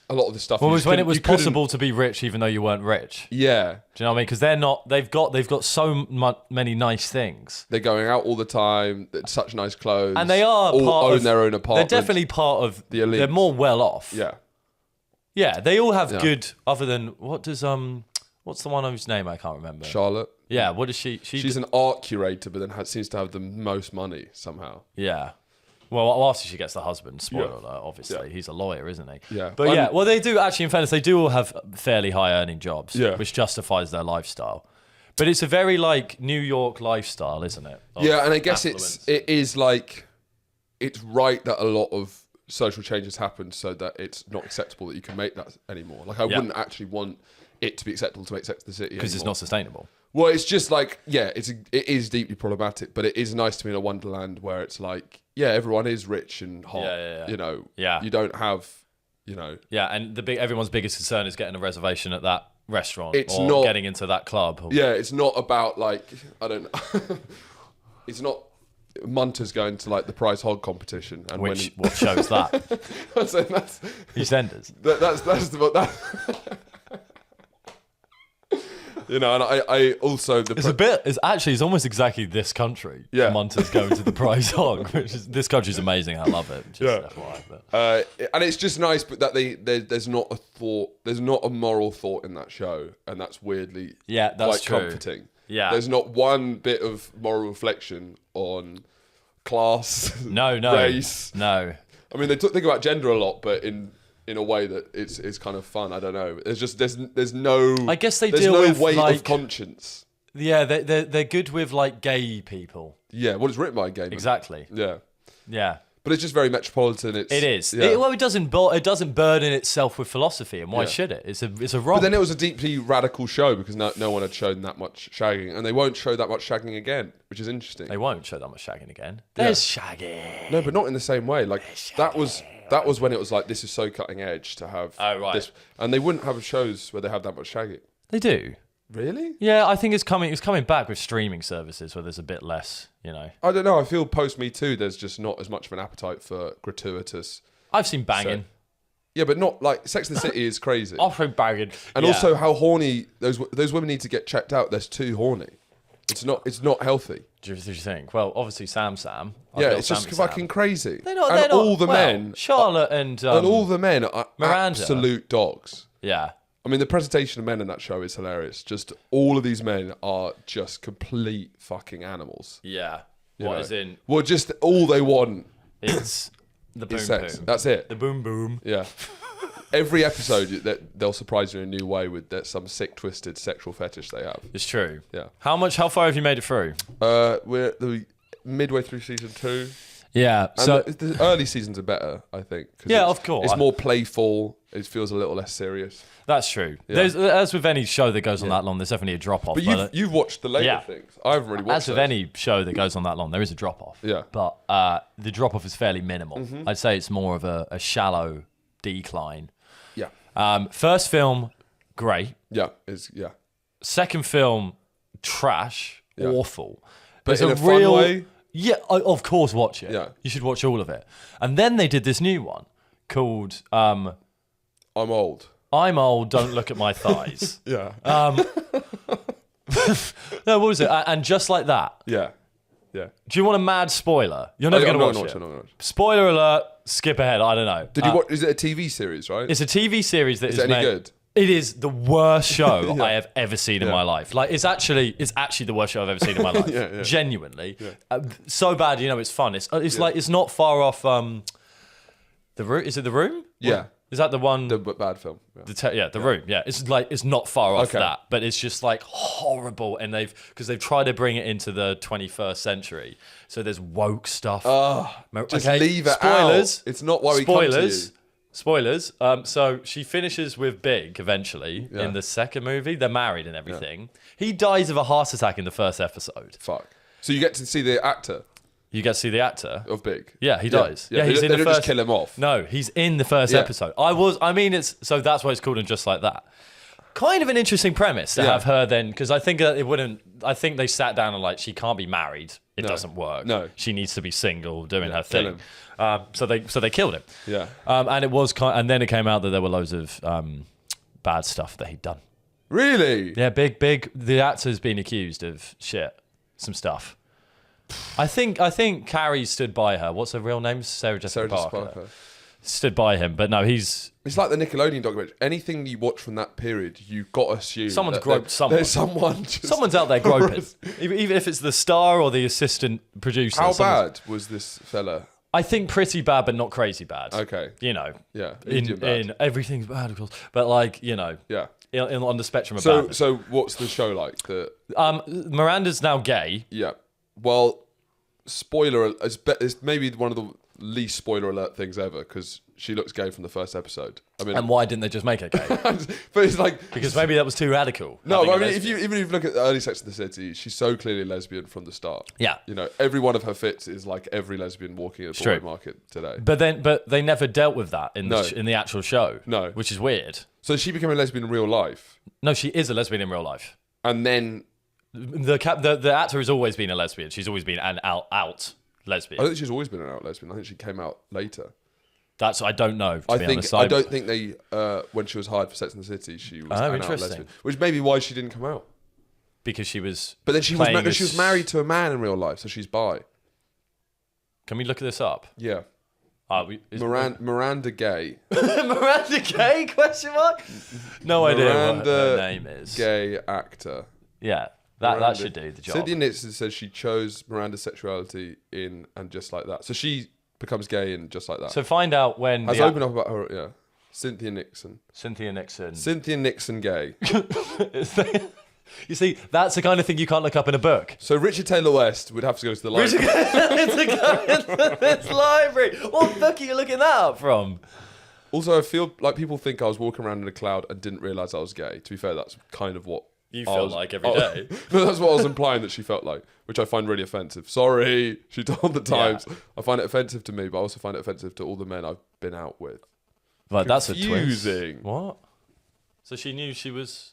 a lot of the stuff. Well, it was when it was possible to be rich even though you weren't rich. Yeah. Do you know what I mean? Because they're not. They've got so many nice things. They're going out all the time. Such nice clothes, and they are all part own of, their own apartment. They're definitely part of the elite. They're more well off. Yeah. Yeah, they all have good. Other than what's the one whose name I can't remember? Charlotte. Yeah. What is she? She's an art curator, but then seems to have the most money somehow. Yeah. Well, after she gets the husband, spoiler alert, obviously. He's a lawyer, isn't he? Yeah. But well, they do, actually, in fairness, they do all have fairly high-earning jobs, which justifies their lifestyle. But it's a very, like, New York lifestyle, isn't it? Yeah, and I guess it is, like, it's right that a lot of social changes happen so that it's not acceptable that you can make that anymore. Like, I wouldn't actually want it to be acceptable to make Sex and the City because it's not sustainable. Well, it's just like, it is deeply problematic, but it is nice to be in a wonderland where it's like, everyone is rich and hot. You know, you don't have, you know. Yeah, and everyone's biggest concern is getting a reservation at that restaurant or getting into that club. Yeah, it's not about like, I don't know. It's not Munter's going to like the Price Hog competition. And what shows that? So that's EastEnders. That. You know, and I also it's almost exactly this country. Yeah, Munter's going to the Prize Hog, this country's amazing. I love it. And it's just nice, but that there's not a moral thought in that show, and that's weirdly quite comforting. Yeah, there's not one bit of moral reflection on class, no, race, no. I mean, they think about gender a lot, but in a way that it's kind of fun. I don't know. There's no. I guess they deal with weight like, of conscience. Yeah, they're good with like gay people. Yeah, well, it's written by a gay man. Exactly. Yeah. But it's just very metropolitan. It is. Yeah. It doesn't burden itself with philosophy, and why should it? It's a wrong. But then it was a deeply radical show because no one had shown that much shagging, and they won't show that much shagging again, which is interesting. They won't show that much shagging again. There's shagging. No, but not in the same way. Like that was when it was like, this is so cutting edge to have this, and they wouldn't have shows where they have that much shagging. They do. Really? Yeah, I think it's coming back with streaming services where there's a bit less, you know. I don't know. I feel post Me Too, there's just not as much of an appetite for gratuitous. I've seen banging. Yeah, but not like Sex and the City is crazy. I've seen banging. And also how horny those women need to get checked out. They're too horny. It's not healthy. Do you think? Well, obviously Sam. It's just fucking crazy. They're not. All the men, Charlotte and all the men are Miranda. Absolute dogs. Yeah. I mean, the presentation of men in that show is hilarious. Just all of these men are just complete fucking animals. Yeah. Well, just all they want is the boom sex. boom. That's it. The boom boom. Yeah. Every episode, they'll surprise you in a new way with some sick, twisted sexual fetish they have. It's true. Yeah. How far have you made it through? We're midway through season 2. Yeah. And so the early seasons are better, I think. Yeah, of course. It's more playful. It feels a little less serious. That's true. Yeah. As with any show that goes on that long, there's definitely a drop off. But you've watched the later things. I haven't really watched. As with any show that goes on that long, there is a drop off. Yeah. But the drop off is fairly minimal. Mm-hmm. I'd say it's more of a shallow decline. Yeah. First film, great. Yeah. Second film, trash, awful. But in a fun way. Yeah, of course, watch it. Yeah. You should watch all of it. And then they did this new one called I'm Old. I'm Old, Don't Look at My Thighs. Yeah. No, what was it? And Just Like That. Yeah. Yeah. Do you want a mad spoiler? You're never going to watch it. Spoiler alert, skip ahead, I don't know. Did you watch? Is it a TV series, right? It's a TV series that is any good? It is the worst show I have ever seen in my life. Like it's actually the worst show I've ever seen in my life. Genuinely, so bad. You know, it's fun. It's like it's not far off. The Room. Is it The Room? Yeah. Is that the one? The bad film. Yeah. The Room. Yeah. It's not far off that, but it's just like horrible. And they've tried to bring it into the 21st century. So there's woke stuff. Just leave it Spoilers. out. It's not why we come to you. Spoilers. So she finishes with Big eventually in the second movie. They're married and everything. Yeah. He dies of a heart attack in the first episode. Fuck. So you get to see the actor. You get to see the actor of Big. Yeah, he dies. Yeah, he's in the first. Just kill him off. No, he's in the first episode. So that's why it's called And Just Like That. kind of an interesting premise to have her then, because I think it wouldn't. I think they sat down and like, she can't be married. It doesn't work. No, she needs to be single, doing her thing. So they killed him. Yeah. And it was and then it came out that there were loads of bad stuff that he'd done. Really? Yeah, big. The actor's been accused of some stuff. I think Carrie stood by her. What's her real name? Sarah Jessica Parker. Stood by him, but no, it's like the Nickelodeon documentary. Anything you watch from that period, you've got to assume someone's groped someone. There's someone's out there groping, even if it's the star or the assistant producer. How bad was this fella? I think pretty bad, but not crazy bad. Okay, in everything's bad, of course, but like on the spectrum of badness. So what's the show like? Miranda's now gay. Yeah. Well, spoiler. It's maybe one of the least spoiler alert things ever, because she looks gay from the first episode. I mean, and why didn't they just make her gay? But it's like, because maybe that was too radical. No, but I mean, even if you look at the early Sex and the City, she's so clearly lesbian from the start. Yeah, every one of her fits is like every lesbian walking in a Broadway market today. But they never dealt with that in the actual show. No, which is weird. So she became a lesbian in real life. No, she is a lesbian in real life. And then the actor has always been a lesbian. She's always been an out lesbian. I don't think she's always been an out lesbian. I think she came out later. I don't know. I don't think they when she was hired for Sex and the City, she was an out lesbian, which may be why she didn't come out. Because she was. But then she was married to a man in real life, so she's bi. Can we look this up? Yeah. Miranda Gay. Miranda Gay? Question mark? No idea what her name is. Gay actor. Yeah. That should do the job. Cynthia Nixon says she chose Miranda's sexuality in And Just Like That. So she becomes gay in Just Like That. So find out when... Has opened up about her, yeah. Cynthia Nixon gay. You see, that's the kind of thing you can't look up in a book. So Richard Taylor West would have to go to the library. This library. What book are you looking that up from? Also, I feel like people think I was walking around in a cloud and didn't realise I was gay. To be fair, that's kind of what... You felt like every day. No, that's what I was implying that she felt like, which I find really offensive. Sorry, she told the Times. Yeah. I find it offensive to me, but I also find it offensive to all the men I've been out with. Right, that's a twist. What? So she knew she was...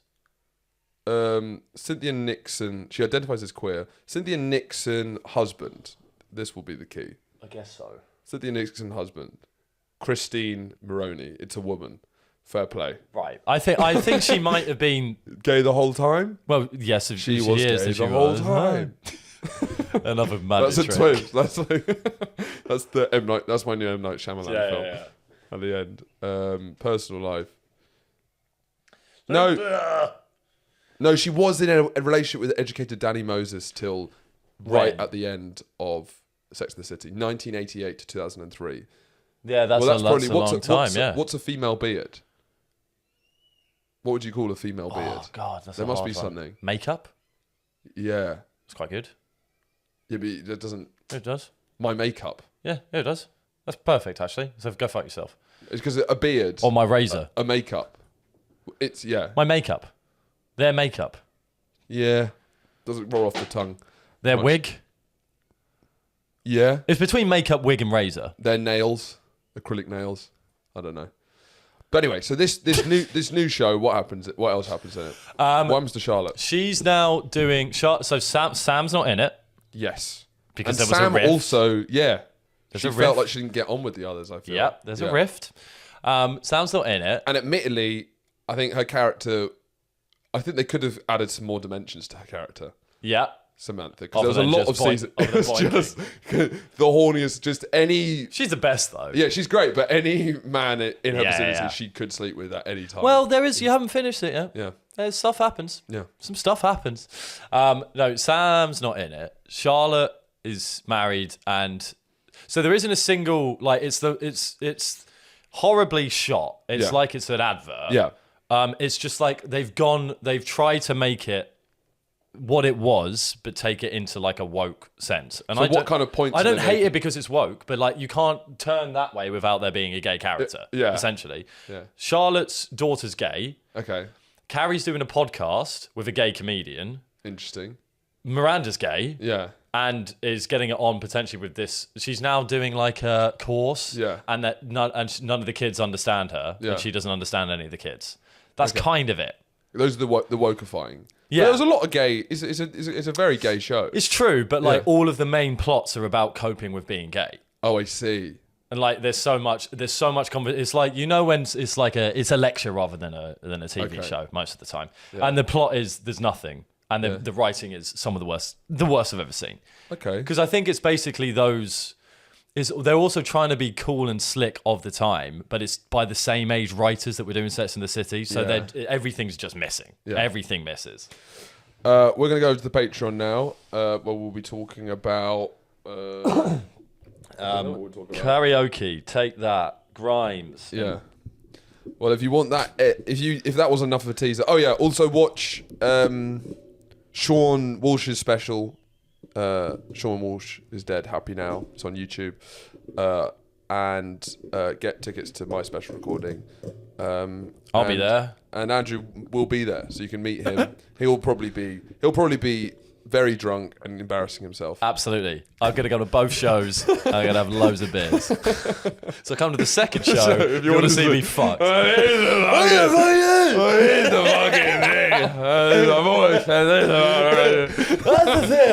Cynthia Nixon, she identifies as queer. Cynthia Nixon husband. This will be the key. I guess so. Cynthia Nixon husband. Christine Maroney. It's a woman. Fair play. Right. I think she might have been gay the whole time. Well, yes, if she was gay the whole time. Another magic trick. That's a twist. That's like that's the M Night. That's my new M Night Shyamalan film. Yeah. At the end, personal life. No, she was in a relationship with educated Danny Moses till right at the end of Sex and the City, 1988 to 2003. Yeah, that's a long time. What's a female beard? What would you call a female beard? Oh God, there must be something. Makeup. Yeah, it's quite good. Yeah, but it doesn't. It does. My makeup. Yeah, it does. That's perfect, actually. So go fuck yourself. It's because a beard. Or my razor. A makeup. It's my makeup. Their makeup. Yeah, doesn't roll off the tongue. Their wig. Yeah, it's between makeup, wig, and razor. Their nails, acrylic nails. I don't know. But anyway, so this new show, what happens? What else happens in it? What happens to Charlotte? She's now doing. So Sam's not in it. Yes, because and there was Sam a rift. Also, yeah, she felt like she didn't get on with the others. I feel. Yeah, there's a rift. Sam's not in it, and admittedly, I think her character. I think they could have added some more dimensions to her character. Yeah. Samantha, because there was a lot of seasons. It was just the horniest. Just any. She's the best though. Yeah, she's great. But any man in her vicinity, she could sleep with at any time. Well, there is. You haven't finished it yet. Yeah. There's stuff happens. Yeah. Some stuff happens. No, Sam's not in it. Charlotte is married, and so there isn't a single like. It's horribly shot. It's like it's an advert. Yeah. It's just like they've tried to make it what it was, but take it into like a woke sense. And so what kind of points? I don't hate it because it's woke, but like you can't turn that way without there being a gay character. Essentially. Yeah. Charlotte's daughter's gay. Okay. Carrie's doing a podcast with a gay comedian. Interesting. Miranda's gay. Yeah. And is getting it on potentially with this. She's now doing like a course. Yeah. And none of the kids understand her. Yeah. And she doesn't understand any of the kids. That's kind of it. Those are the wokeifying. Yeah, but there's a lot of gay. It's a very gay show. It's true, but like all of the main plots are about coping with being gay. Oh, I see. And like, there's so much. It's like, you know, when it's a lecture rather than a TV show most of the time. Yeah. And the plot is there's nothing, and the writing is some of the worst I've ever seen. Okay. Because I think it's basically they're also trying to be cool and slick of the time, but it's by the same age writers that were doing Sex in the City, so everything's just missing. Yeah. Everything misses. We're going to go to the Patreon now, where we'll be talking about... karaoke, Take That, Grimes. Yeah. Well, if you want that... If that was enough of a teaser... Oh, yeah, also watch Sean Walsh's special... Sean Walsh is dead, happy now. It's on YouTube, and get tickets to my special recording. I'll be there, and Andrew will be there, so you can meet him. He'll probably be very drunk and embarrassing himself. Absolutely, I'm gonna go to both shows. I'm gonna have loads of beers. So come to the second show. So if you want to see me fucked. Here's the fucking thing. I've always said this. That's the thing.